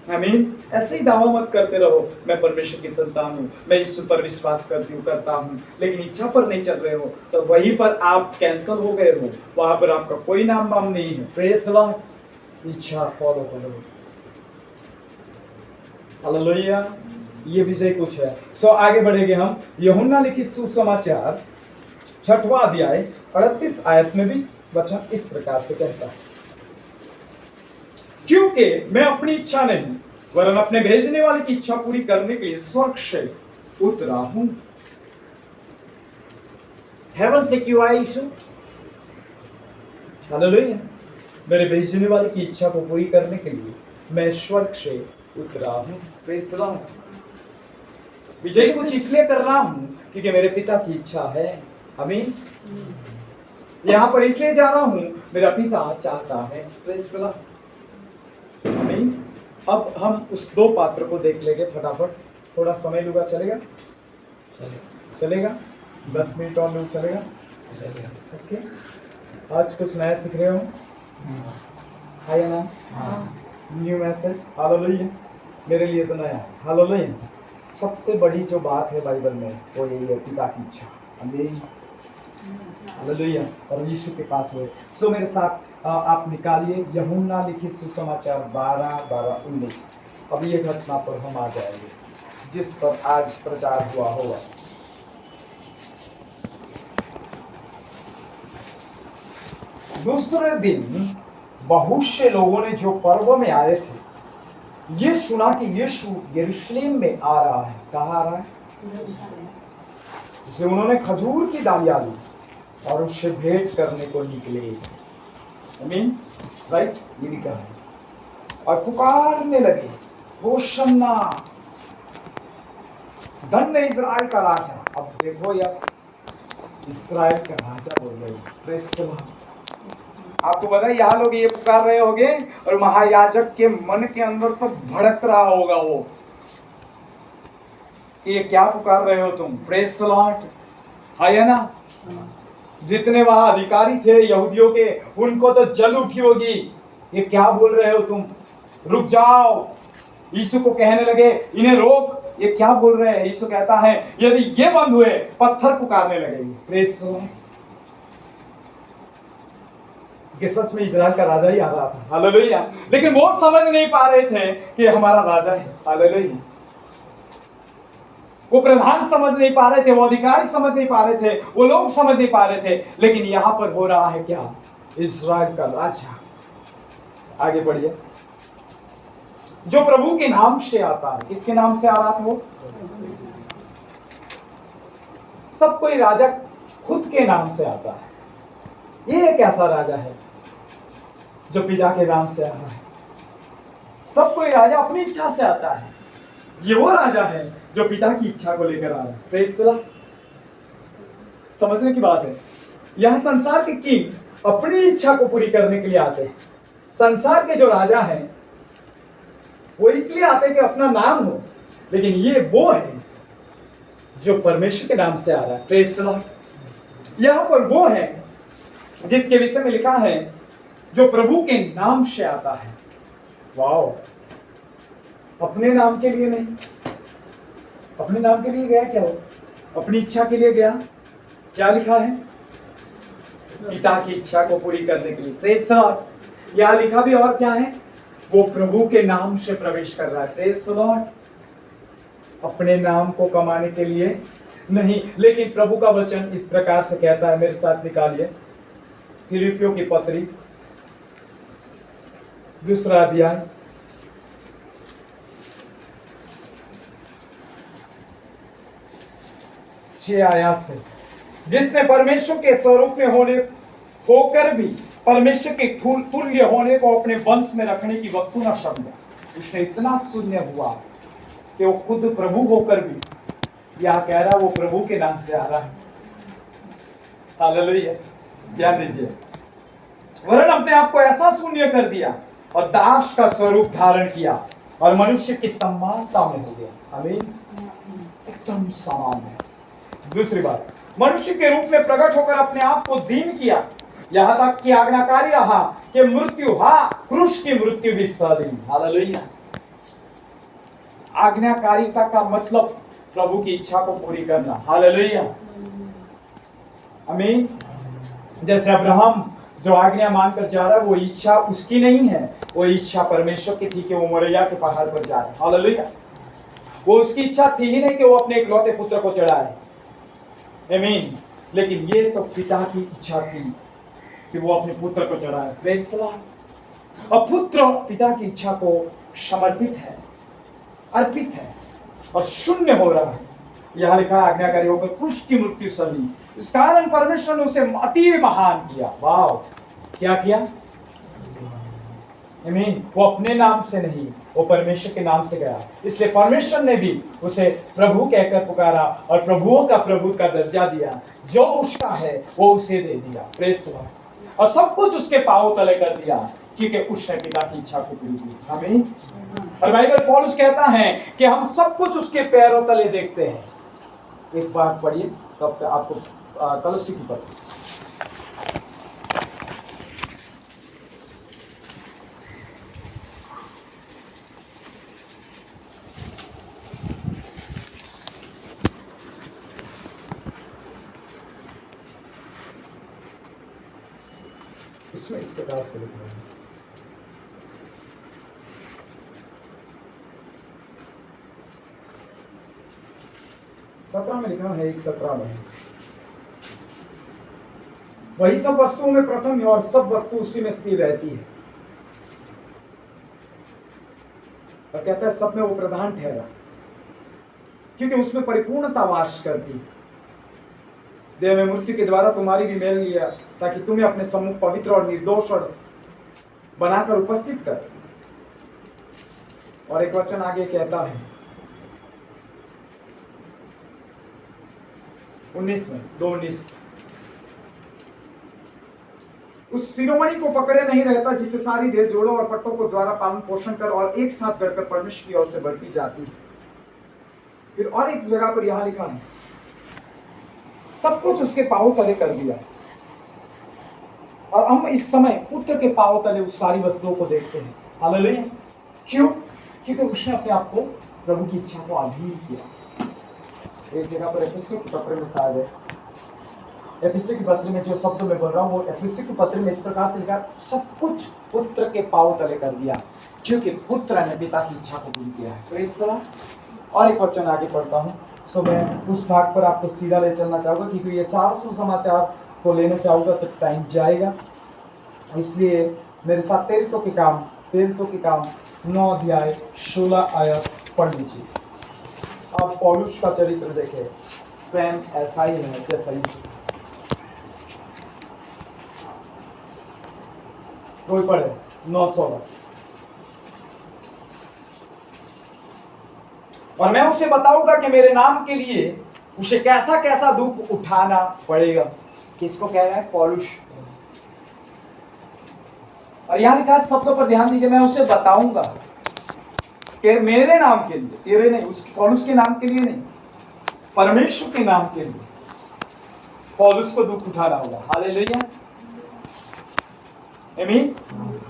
आमीन। ऐसे ही दावा मत करते रहो मैं परमेश्वर की संतान हूँ, मैं यीशु पर विश्वास करता हूँ, लेकिन इच्छा पर नहीं चल रहे हो, तो वहीं पर आप कैंसल हो गए हो, वहां पर आपका कोई नाम वाम नहीं है। Praise the Lord. इच्छा फॉलो करो। हालेलुया। ये विषय कुछ है। सो आगे बढ़ेंगे हम। यूहन्ना लिखित सुसमाचार 6वां अध्याय 38 आयत में भी वचन इस प्रकार से कहता है क्योंकि मैं अपनी इच्छा नहीं वरन अपने भेजने वाले की इच्छा पूरी करने के लिए स्वर्ग से उतरा हूं। हेवन से क्यों आया यीशु? हालेलुया। मेरे भेजने वाले की इच्छा को पूरी करने के लिए मैं स्वर्ग से उतरा हूं। Praise the Lord. विजय कुछ इसलिए कर रहा हूं क्योंकि मेरे पिता की इच्छा है। आमीन। यहां पर इसलिए जा रहा हूं, मेरा पिता चाहता है। Praise the Lord. आमीन। अब हम उस दो पात्र को देख लेंगे फटाफट, थोड़ा समय लूंगा। चलेगा? चलेगा 10 मिनट और लूँ, चलेगा? ओके। आज कुछ नया सीख रहे हो? है या ना? New message. हालेलुया। मेरे लिए तो नया। हालेलुया। सबसे बड़ी जो बात है बाइबल में वो यही है, पिता की इच्छा। आमीन। हालेलुया। और यीशु के पास हुए। सो मेरे साथ आप निकालिए यूहन्ना लिखित सुसमाचार 12:19। अब ये घटना पर हम आ जाएंगे जिस पर आज प्रचार हुआ होगा। दूसरे दिन बहुत से लोगों ने जो पर्व में आए थे ये सुना कि यीशु यरूशलेम में आ रहा है। कहाँ आ रहा है? इसलिए उन्होंने खजूर की डालियां ली और उससे भेंट करने को निकले। आमीन, राइट, ये लिखा है। और पुकारने लगे, होशन्ना, धन्य इज़राइल का राजा। अब देखो यार, इस्राएल का राजा बोल रहे हो। Praise the Lord. आपको पता है यहाँ लोग ये पुकार रहे होंगे और महायाजक के मन के अंदर तो भड़क रहा होगा वो, ये क्या पुकार रहे हो तुम? प्रेज़ द लॉर्ड, है ना? जितने वहां अधिकारी थे यहूदियों के, उनको तो जल उठी होगी। ये क्या बोल रहे हो तुम? रुक जाओ। यीशु को कहने लगे, इन्हें रोक, ये क्या बोल रहे हैं? यीशु कहता है, यदि ये बंद हुए पत्थर पुकारने लगेंगे। Praise the Lord. कि सच में इज़राइल का राजा ही आ रहा था। हालेलुया। लेकिन वो समझ नहीं पा रहे थे कि हमारा राजा है। हालेलुया। वो प्रधान समझ नहीं पा रहे थे, वो अधिकारी समझ नहीं पा रहे थे, वो लोग समझ नहीं पा रहे थे। लेकिन यहां पर हो रहा है क्या? इज़राइल का राजा। आगे बढ़िए। जो प्रभु के नाम से आता है। किसके नाम से आ रहा था वो? सब कोई राजा खुद के नाम से आता है। ये एक ऐसा राजा है जो पिता के नाम से आ रहा है। सब कोई राजा अपनी इच्छा से आता है। ये वो राजा है जो पिता की इच्छा को लेकर आ रहा है। Praise the Lord. समझने की बात है, यह संसार के किंग अपनी इच्छा को पूरी करने के लिए आते हैं। संसार के जो राजा हैं वो इसलिए आते हैं कि अपना नाम हो, लेकिन ये वो है जो परमेश्वर के नाम से आ रहा है। Praise the Lord. यहां पर वो है जिसके विषय में लिखा है जो प्रभु के नाम से आता है। वाओ, अपने नाम के लिए नहीं, अपने नाम के लिए गया क्या हो? अपनी इच्छा के लिए गया। क्या लिखा है? पिता की इच्छा को पूरी करने के लिए। Praise the Lord. यहां लिखा भी और क्या है? वो प्रभु के नाम से प्रवेश कर रहा है। Praise the Lord. अपने नाम को कमाने के लिए नहीं, लेकिन प्रभु का वचन इस प्रकार से कहता है, मेरे साथ निकालिए फिलिपियों की पत्री 2 अध्याय 6 आयत से। जिसने परमेश्वर के स्वरूप में होकर भी परमेश्वर के तुल्य होने को अपने वंश में रखने की वस्तु न समझा, उसने इतना शून्य हुआ कि वो खुद प्रभु होकर भी, यह कह रहा वो प्रभु के नाम से आ रहा है। हालेलुया। ध्यान दीजिए। वरन अपने आप को ऐसा शून्य कर दिया और दास का स्वरूप धारण किया और मनुष्य की समानता में हो गया। आमीन। एकदम समान है। दूसरी बात, मनुष्य के रूप में प्रकट होकर अपने आप को दीन किया, यहां तक कि आज्ञाकारी रहा कि मृत्यु, क्रूस की मृत्यु भी सह-दीन। हालेलुया। आज्ञाकारिता का मतलब प्रभु की इच्छा को पूरी करना। हालेलुया। आमीन। जैसे अब्राहम जो आज्ञा मानकर जा रहा है, वो इच्छा उसकी नहीं है, वो इच्छा परमेश्वर की थी कि वो मोरिया के पहाड़ पर जाए। हालेलुया। वो उसकी इच्छा थी ही नहीं कि वो अपने इकलौते पुत्र को चढ़ाए। आमीन। लेकिन ये तो पिता की इच्छा थी कि वो अपने पुत्र को चढ़ाए। Praise the Lord. और पुत्र पिता की इच्छा को समर्पित है, अर्पित है और शून्य हो रहा है। यह लिखा आज्ञाकारी होकर क्रूस की मृत्यु सही, इस कारण परमेश्वर ने उसे अति महान किया। वाह, क्या किया? आमीन। वो अपने नाम से नहीं, वो परमेश्वर के नाम से गया। इसलिए परमेश्वर ने भी उसे प्रभु कहकर पुकारा और प्रभुओं का प्रभु का दर्जा दिया। जो उसका है वो उसे दे दिया। Praise the Lord. और सब कुछ उसके पांव तले कर दिया क्योंकि उसने पिता की इच्छा को पूरी की। आमीन। और बाइबल पौलुस कहता है कि हम सब कुछ उसके पैरों तले देखते हैं। एक बात पढ़िए तब आपको कलस्सी की पत्री इसमें इस प्रकार से लिखा है। सत्रह में लिखा है, 1:17 में। वही सब वस्तुओं में प्रथम है और सब वस्तु उसी में स्थिर रहती है। और कहता है सब में वो प्रधान ठहरा, क्योंकि उसमें परिपूर्णता वास करती है। देह में मृत्यु के द्वारा तुम्हारी भी मेल लिया, ताकि तुम्हें अपने सम्मुख पवित्र और निर्दोष और बनाकर उपस्थित कर। और एक वचन आगे कहता है 19 में 2:19, उस शिरोमणि को पकड़े नहीं रहता जिसे सारी देह जोड़ों और पट्टों को द्वारा पालन पोषण कर और एक साथ बढ़कर परमेश्वर की ओर से बढ़ती जाती है। फिर और एक जगह पर यहां लिखा है सब कुछ उसके पांव तले कर दिया। और हम इस समय पुत्र के पांव तले उस सारी वस्तुओं को देखते हैं। हालेलुया। क्यों? क्योंकि उसने अपने आप को प्रभु की इच्छा को अधीन किया। एक जगह पर एफिसियों के पत्र में शायद है, एफिसियों की पत्र में जो शब्द मैं बोल रहा हूँ वो एफिसियों की पत्र में इस प्रकार से लिखा, सब कुछ पुत्र के पांव तले कर दिया, क्योंकि पुत्र ने पिता की इच्छा को पूरी किया है। Praise the Lord. और एक वचन आगे पढ़ता हूँ, सो मैं उस भाग पर आपको सीधा ले चलना चाहूँगा, क्योंकि ये 400 समाचार को लेना चाहूँगा तो टाइम जाएगा। इसलिए मेरे साथ प्रेरितों के काम 9 अध्याय 16 आयत पढ़ लीजिए। अब पौलुस का चरित्र देखें, सेम ऐसा ही है जैसा ही। कोई पढ़े 9:16। और मैं उसे बताऊंगा कि मेरे नाम के लिए उसे कैसा कैसा दुख उठाना पड़ेगा। किसको कह रहा है? पौलुस। और यहां लिखा है, शब्दों पर ध्यान दीजिए, मैं उसे बताऊंगा कि मेरे नाम के लिए, तेरे नहीं, उस पौलुस के नाम के लिए नहीं, परमेश्वर के नाम के लिए पौलुस को दुख उठाना होगा। हालेलुया, आमीन।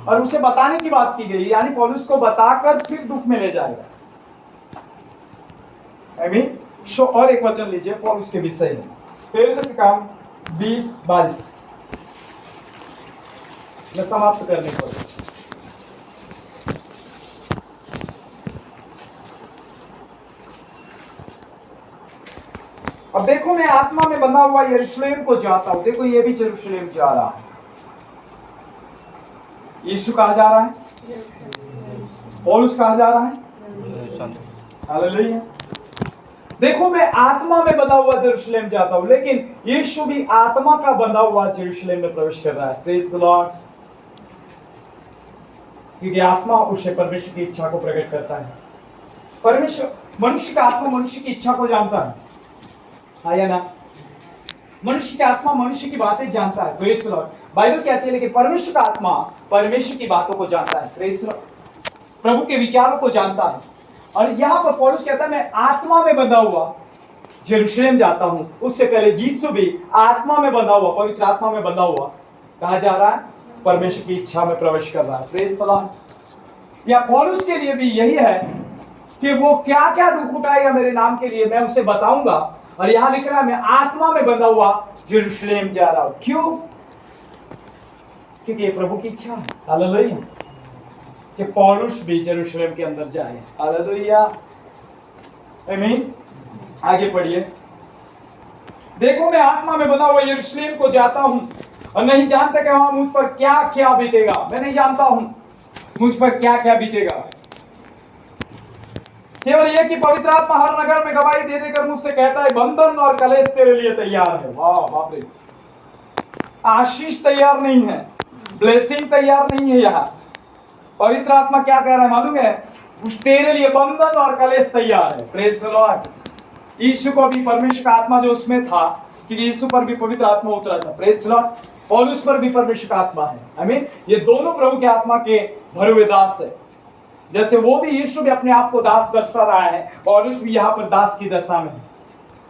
और उसे बताने की बात की गई, यानी पौलुस को बताकर फिर दुख में ले जाएगा। आमीन। और एक वचन लीजिए पौलुस के विषय में, प्रेरितों के काम 20-22 में समाप्त करने को। अब देखो, मैं आत्मा में बंधा हुआ यरूशलेम को जाता हूं। देखो, ये भी यरूशलेम जा रहा है। यीशु कहा जा रहा है, पौलुस कहा जा रहा है। हालेलुया। देखो, मैं आत्मा में बंधा हुआ यरूशलेम जाता हूं, लेकिन यीशु भी आत्मा का बंधा हुआ यरूशलेम में प्रवेश कर रहा है। Praise the Lord. क्योंकि आत्मा उसे परमेश्वर की इच्छा को प्रकट करता है। परमेश्वर, मनुष्य का आत्मा मनुष्य की इच्छा को जानता है, आया ना? मनुष्य की आत्मा मनुष्य की बातें जानता है। Praise the Lord. बाइबल कहती है लेकिन परमेश्वर का आत्मा परमेश्वर की बातों को जानता है। Praise the Lord. प्रभु के विचारों को जानता है। और यहां पर पौलुस कहता है, मैं आत्मा में बंधा हुआ यरूशलेम जाता हूं। उससे पहले यीशु भी आत्मा में बंधा हुआ, पवित्र आत्मा में बंधा हुआ कहा जा रहा है, परमेश्वर की इच्छा में प्रवेश कर रहा है। Praise the Lord. या पौलुस के लिए भी यही है कि वो क्या क्या दुख उठाएगा मेरे नाम के लिए, मैं उसे बताऊंगा। और यहां लिख रहा है, मैं आत्मा में बंधा हुआ यरूशलेम जा रहा हूं। क्यों? क्योंकि ये प्रभु की इच्छा है। हालेलुया। कि पौलुस भी यरूशलेम के अंदर जाए। हालेलुया, आमीन। आगे पढ़िए। देखो, मैं आत्मा में बंधा हुआ यरूशलेम को जाता हूं और नहीं जानता कि वहां मुझ पर क्या क्या बीतेगा। मैं नहीं जानता हूं मुझ पर क्या क्या बीतेगा। केवल यह कि पवित्र आत्मा हर नगर में गवाही दे देकर मुझसे कहता है, बंधन और कलेश तेरे लिए तैयार है। वाह बाप रे, आशीष तैयार नहीं है, ब्लेसिंग तैयार नहीं है। यहाँ पवित्र आत्मा क्या कह रहा है मालूम है? उस तेरे लिए बंधन और कलेश तैयार है। Praise the Lord. यीशु को भी परमेश्वर का आत्मा जो उसमें था, क्योंकि यीशु पर भी पवित्र आत्मा उतरा था। Praise the Lord. पौलुस पर भी परमेश्वर का आत्मा है। आमीन। ये दोनों प्रभु के आत्मा के भरे हुए दास है। जैसे वो भी, यीशु भी अपने आप को दास दर्शा रहा है, पौलुस भी यहाँ पर दास की दशा में है।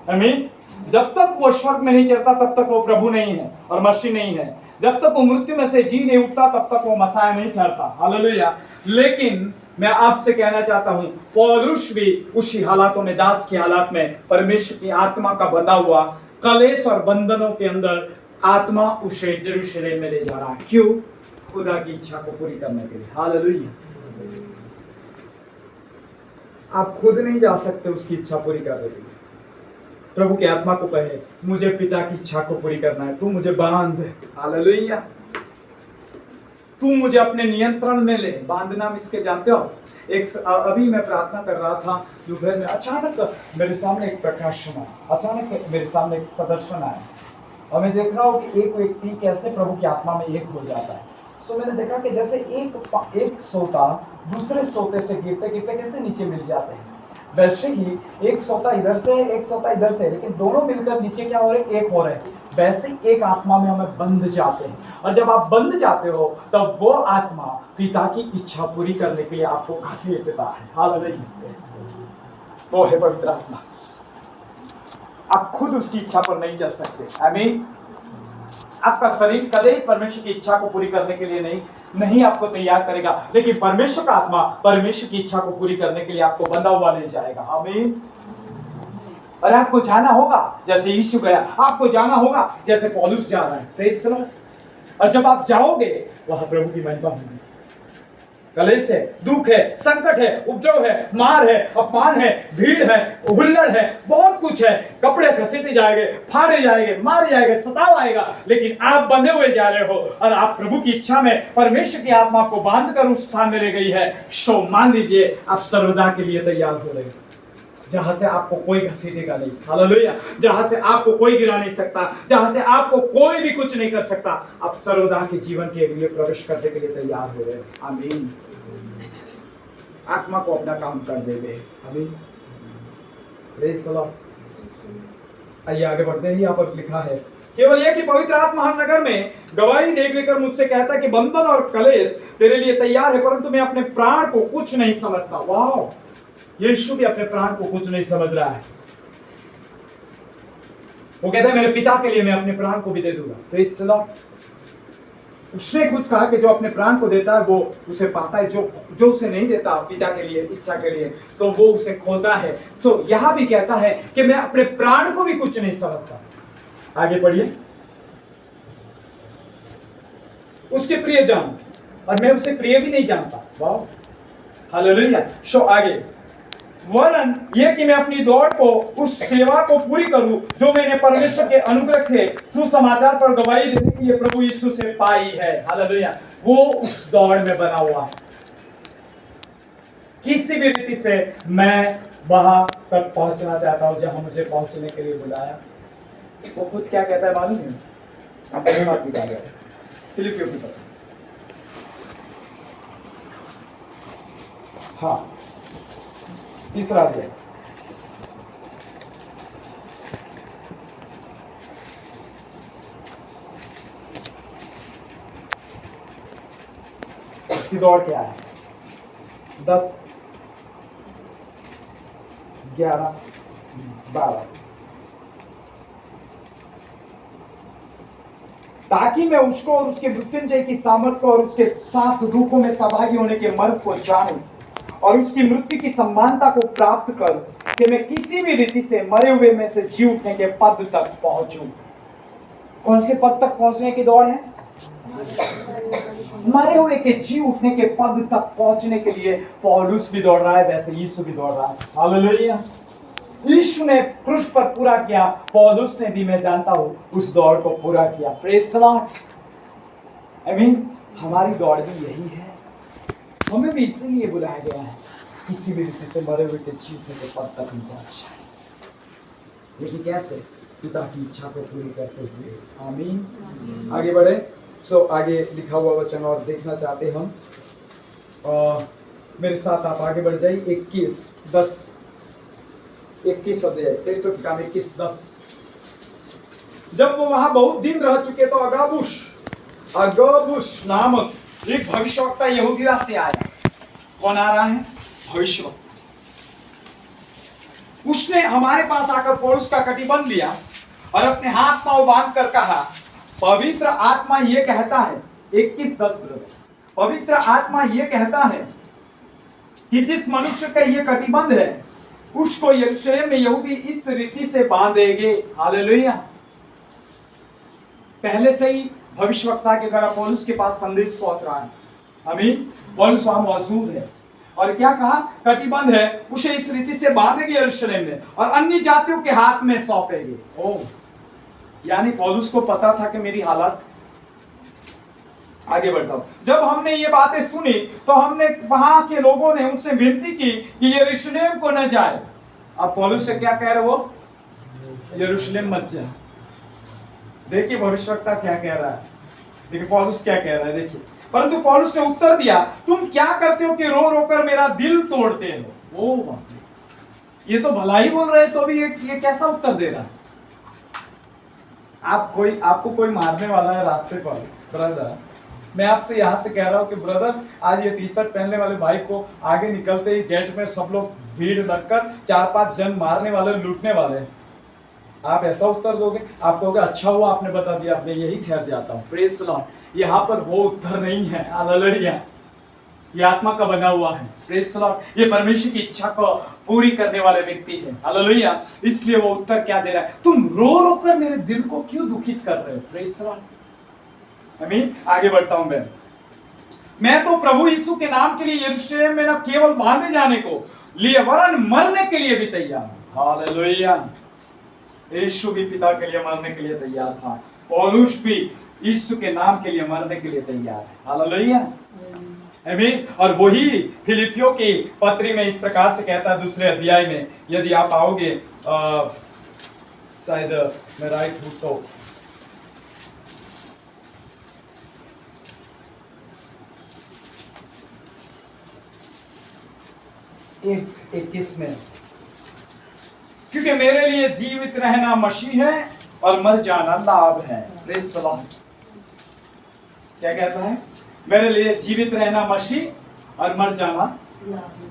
आमीन। जब तक वो स्वर्ग में नहीं चढ़ता तब तक वो प्रभु नहीं है और मसीह नहीं है। जब तक वो मृत्यु में से जी नहीं उठता तब तक वो मसाया नहीं ठहरता। हालेलुया। लेकिन मैं आपसे कहना चाहता हूं, पौलुस भी उसी हालातों में, दास की हालात में, परमेश्वर की आत्मा का बंधा हुआ कलेश और बंधनों के अंदर आत्मा उसे यरूशलेम में ले जा रहा है। क्यों? खुदा की इच्छा को पूरी करने के लिए। हालेलुया। आप खुद नहीं जा सकते उसकी इच्छा पूरी करने के लिए। प्रभु की आत्मा को कहे, मुझे पिता की इच्छा को पूरी करना है, तू मुझे बांध। हालेलुया। तू मुझे अपने नियंत्रण में ले। बांधना में इसके जानते हो, अभी मैं प्रार्थना कर रहा था दोपहर में, अचानक मेरे सामने एक प्रकाशन आया, अचानक मेरे सामने एक सदर्शन आया और मैं देख रहा हूँ कि एक व्यक्ति कैसे प्रभु की आत्मा में एक हो जाता है। सो मैंने देखा कि जैसे एक सोता दूसरे सोते से गिरते गिरते कैसे नीचे मिल जाते हैं, वैसे ही एक सोता इधर से एक सोता इधर से, लेकिन दोनों मिलकर नीचे क्या हो रहे, एक हो रहे हैं। वैसे एक आत्मा में हमें बंध जाते हैं, और जब आप बंध जाते हो तब वो आत्मा पिता की इच्छा पूरी करने के लिए आपको घसीट देता है। हालेलुया। वो है पवित्र आत्मा। आप खुद उसकी इच्छा पर नहीं चल सकते। आमीन। आपका शरीर कभी परमेश्वर की इच्छा को पूरी करने के लिए नहीं आपको तैयार करेगा, लेकिन परमेश्वर का आत्मा परमेश्वर की इच्छा को पूरी करने के लिए आपको बंधा हुआ ले जाएगा। आमीन। और आपको जाना होगा जैसे यीशु गया, आपको जाना होगा जैसे पौलुस जा रहा है। Praise the Lord. और जब आप जाओगे वहां प्रभु की महिमा होगी। कलेश है, दुख है, संकट है, उपद्रव है, मार है, अपमान है, भीड़ है, हुल्लड़ है, बहुत कुछ है। कपड़े घसीटे जाएंगे, फाड़े जाएंगे, मारे जाएंगे, सताव आएगा, लेकिन आप बंधे हुए जा रहे हो और आप प्रभु की इच्छा में परमेश्वर की आत्मा को बांधकर उस स्थान में ले गई है। सो मान लीजिए आप सर्वदा के लिए तैयार हो रहे हो, जहां से आपको कोई घसीटेगा नहीं। हालेलुया। जहां से आपको कोई गिरा नहीं सकता, जहां से आपको कोई भी कुछ नहीं कर सकता। आप सर्वदा के जीवन के लिए प्रवेश करने के लिए तैयार हो रहे हो। आमीन। आत्मा को अपना काम कर दे। आमीन। Praise the Lord. आइए आगे बढ़ते हैं। यहाँ पर लिखा है केवल यह कि पवित्र आत्मा हर नगर में गवाही दे लेकर मुझसे कहता है कि बंधन और कलेश तेरे लिए तैयार है, परंतु मैं अपने प्राण को कुछ नहीं समझता। वाह, यीशु भी अपने प्राण को कुछ नहीं समझ रहा है। वो कहता है मेरे पिता के लिए मैं अपने प्राण को भी दे दूंगा। Praise the Lord. उसने खुद कहा कि जो अपने प्राण को देता है वो उसे पाता है, जो उसे नहीं देता पिता के लिए, इच्छा के लिए, तो वो उसे खोता है। सो यहां भी कहता है कि मैं अपने प्राण को भी कुछ नहीं समझता। आगे पढ़िए। उसके प्रिय जान और मैं उसे प्रिय भी नहीं जानता। वाह, हालेलुया। सो आगे, वरन यह कि मैं अपनी दौड़ को, उस सेवा को पूरी करूं जो मैंने परमेश्वर के अनुग्रह से सुसमाचार पर गवाही देने के लिए प्रभु यीशु से पाई है। हालेलुया। वो उस दौड़ में बना हुआ है। किसी भी रीति से मैं वहां तक पहुंचना चाहता हूं जहां मुझे पहुंचने के लिए बुलाया। वो खुद क्या कहता है मालूम है? अपने साथ निकाल गया फिलिपियों की तरफ। हाँ, तीसरा अध्याय। उसकी दौड़ क्या है? 10, 11, 12। ताकि मैं उसको और उसके मृत्युंजय की सामर्थ को और उसके 7 दुखों में सहभागी होने के मर्म को जानूं और उसकी मृत्यु की सम्मानता को प्राप्त करूं, कि मैं किसी भी रीति से मरे हुए में से जी उठने के पद तक पहुंचूं। कौन से पद तक पहुंचने की दौड़ है? मरे हुए के जी उठने के पद तक पहुंचने के लिए पौलुस भी दौड़ रहा है, वैसे यीशु भी दौड़ रहा है। हालेलुया। यीशु ने क्रूस पर पूरा किया, पौलुस ने भी, मैं जानता हूं, उस दौड़ को पूरा किया। Praise the Lord. आमीन। हमारी दौड़ भी यही है। हमें भी इसीलिए बुलाया गया है, किसी भी रीति से मरे हुए के जीतने के पद तक नहीं पहुंचा, लेकिन कैसे? पिता की इच्छा को पूरी करते हुए। आमीन। आगे बढ़े। सो आगे लिखा हुआ वचन और देखना चाहते हम। मेरे साथ आप आगे बढ़ जाइए। 21 अध्याय, तेरी तो काम 21:10। जब वो वहां बहुत दिन रह चुके तो अगबुस नामक एक भविष्यवक्ता यहूदिया से आया। कौन आ रहा है? भविष्यवक्ता। उसने हमारे पास आकर पौलुस का कटिबंध लिया और अपने हाथ पांव बांध कर कहा, पवित्र आत्मा ये कहता है, 21:10, पवित्र आत्मा ये कहता है कि जिस मनुष्य का ये कटिबंध है उसको यरूशलेम में यहूदी इस रीति से बांधेंगे। हालेलुया। पहले से ही भविष्यवक्ता के द्वारा पौलुस के पास संदेश पहुंच रहा है। आमीन। पौलुस वहां मौजूद है और क्या कहा, कटिबंध है उसे इस रीति से बांधेंगे यरूशलेम में और अन्य जातियों के हाथ में सौंपेंगे। ओ, यानी पौलुस को पता था कि मेरी हालत। आगे बढ़ता हूं। जब हमने ये बातें सुनी तो हमने वहां के लोगों ने उनसे विनती की कि यरूशलेम को न जाए। अब पौलुस से क्या कह रहे वो, यरूशलेम मत जा। देखिए भविष्यवक्ता क्या कह रहा है, देखिए पौलुस क्या कह रहा है, देखिए। परंतु पौलुस ने उत्तर दिया, तुम क्या करते हो कि रो रो कर मेरा दिल तोड़ते हो। ओ बाप रे, ये तो भला ही बोल रहे, तो भी ये कैसा उत्तर दे रहा है। आपको कोई मारने वाला है रास्ते पर, ब्रदर, मैं आपसे यहाँ से कह रहा हूँ कि ब्रदर, आज ये टी शर्ट पहनने वाले भाई को आगे निकलते ही गेट में सब लोग भीड़ लगकर 4-5 जन मारने वाले, लूटने वाले, आप ऐसा उत्तर दोगे? आप कहोगे अच्छा हुआ आपने बता दिया, मैं यही ठहर जाता हूँ। Praise the Lord. यहाँ पर वो उत्तर नहीं है, हालेलुया। ये आत्मा का बना हुआ है, प्रेज द लॉर्ड। ये परमेश्वर की इच्छा को पूरी करने वाले व्यक्ति है, हालेलुया। इसलिए वो उत्तर क्या दे रहा है, तुम रो रो कर मेरे दिल को क्यों दुखित कर रहे हो। Praise the Lord. आमीन। आगे बढ़ता हूं मैं तो प्रभु यीशु के नाम के लिए यरूशलेम में न केवल बांधे जाने को लिए वरन मरने के लिए भी तैयार हूं। हालेलुया। यीशु भी पिता के लिए मरने के लिए तैयार था, पौलुस भी यीशु के नाम के लिए मरने के लिए तैयार है। हालेलुया। आमीन। और वही फिलिपियों की पत्री में इस प्रकार से कहता है 2 अध्याय में, यदि आप आओगे, शायद मैं राइट हूं तो, एक 21 में, क्योंकि मेरे लिए जीवित रहना मसीह है और मर जाना लाभ है। Praise the Lord. क्या कहता है, मेरे लिए जीवित रहना मसीह और मर जाना लाभ है।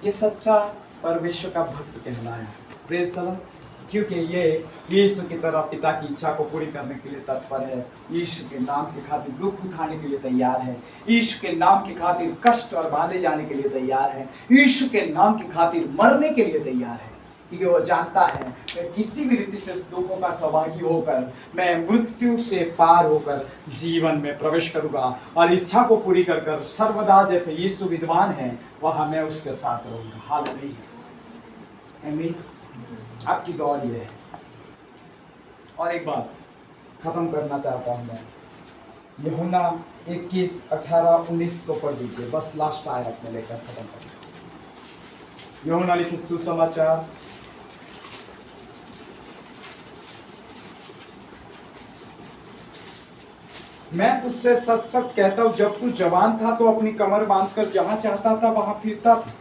ये सच्चा परमेश्वर का भक्त कहलाया। Praise the Lord. क्योंकि ये यीशु की तरह पिता की इच्छा को पूरी करने के लिए तत्पर है, यीशु के नाम के खातिर दुख उठाने के लिए तैयार है, यीशु के नाम के खातिर कष्ट और बांधे जाने के लिए तैयार है, यीशु के नाम के खातिर मरने के लिए तैयार है। क्योंकि वो जानता है कि किसी भी रीति से दुखों का सहभागी होकर मैं मृत्यु से पार होकर जीवन में प्रवेश करूंगा और इच्छा को पूरी कर कर सर्वदा जैसे यीशु विद्वान है वहां मैं उसके साथ रहूंगा। हालेलुया। आमीन। आपकी दौड़ ये है। और एक बात खत्म करना चाहता हूं मैं, यूहन्ना 21, 18, 19 को पढ़ दीजिए, बस लास्ट आयत में लेकर खत्म करें। यूहन्ना लिखित सुसमाचार मैं तुझसे सच सच कहता हूं, जब तू जवान था तो अपनी कमर बांधकर जहां चाहता था वहां फिरता था,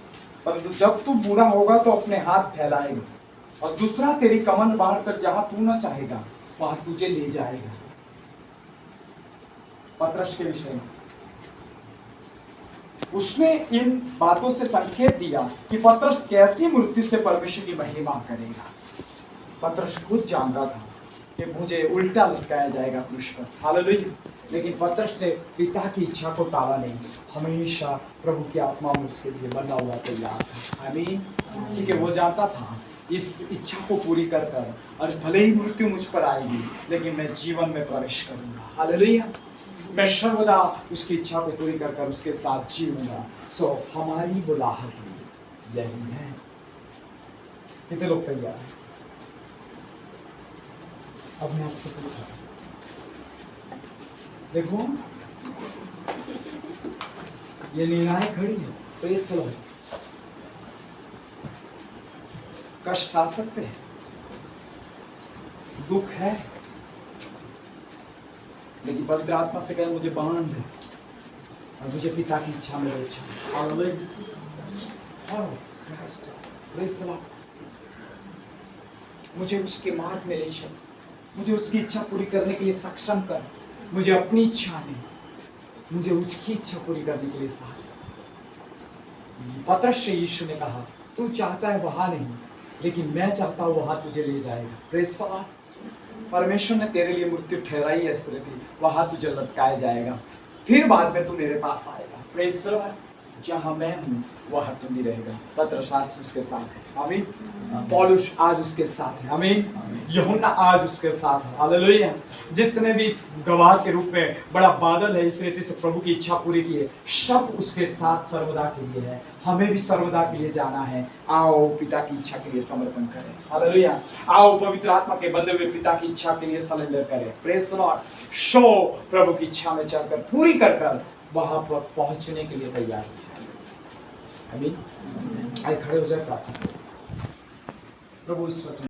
परंतु जब तू बूढ़ा होगा तो अपने हाथ फैलाएगा और दूसरा तेरी कमर बांधकर जहां तू न चाहेगा वहां तुझे ले जाएगा। पतरस के विषय में उसने इन बातों से संकेत दिया कि पतरस कैसी मृत्यु से परमेश्वर की महिमा करेगा। पतरस खुद जानता था कि मुझे उल्टा लटकाया जाएगा क्रूस पर। हालेलुया। लेकिन पतरस ने पिता की इच्छा को टाला नहीं, हमेशा प्रभु की आत्मा में उसके लिए बना हुआ तैयार था। आमीन। क्योंकि वो जानता था इस इच्छा को पूरी कर कर और भले ही मृत्यु मुझ पर आएगी लेकिन मैं जीवन में प्रवेश करूंगा। हालेलुया। मैं सर्वदा उसकी इच्छा को पूरी कर कर उसके साथ जीऊंगा। सो हमारी बुलाहट यही है। कितने लोग तैयार हैं? अब मैं आपसे पूछा, देखो ये निर्णायक घड़ी है। Praise the Lord. कष्ट आ सकते हैं, दुख है, लेकिन पवित्र आत्मा से कहे मुझे बांध दे और मुझे पिता की इच्छा में ले चल। मुझे उसके मार्ग में ले चल, मुझे उसकी इच्छा पूरी करने के लिए सक्षम कर। मुझे अपनी इच्छा नहीं, मुझे उसकी इच्छा पूरी करने के लिए साथ। पतरस से यीशु ने कहा तू चाहता है वहां नहीं, लेकिन मैं चाहता हूं वहां तुझे ले जाएगा। Praise the Lord. परमेश्वर ने तेरे लिए मृत्यु ठहराई है, वहां तुझे लटकाया जाएगा, फिर बाद में तू मेरे पास आएगा। Praise the Lord. जहां मैं हूं वहां तुम भी रहेगा। पतरस आज उसके साथ है, आमीन। पौलुस आज उसके साथ है, आमीन। यूहन्ना आज उसके साथ है, हालेलुया। जितने भी गवाह के रूप में बड़ा बादल है इस रीति से प्रभु की इच्छा पूरी की है, सब उसके साथ सर्वदा के लिए है। हमें भी सर्वदा के लिए जाना है। आओ पिता की इच्छा के लिए समर्पण करें, हालेलुया। आओ पवित्र आत्मा के बंधे हुए पिता की इच्छा के लिए सरेंडर करें। Praise the Lord. शो प्रभु की इच्छा में चलकर पूरी कर वहां पर पहुंचने के लिए तैयार हो जाए, आमीन। आइए खड़े हो जाए, प्रार्थना। प्रभु इस वचन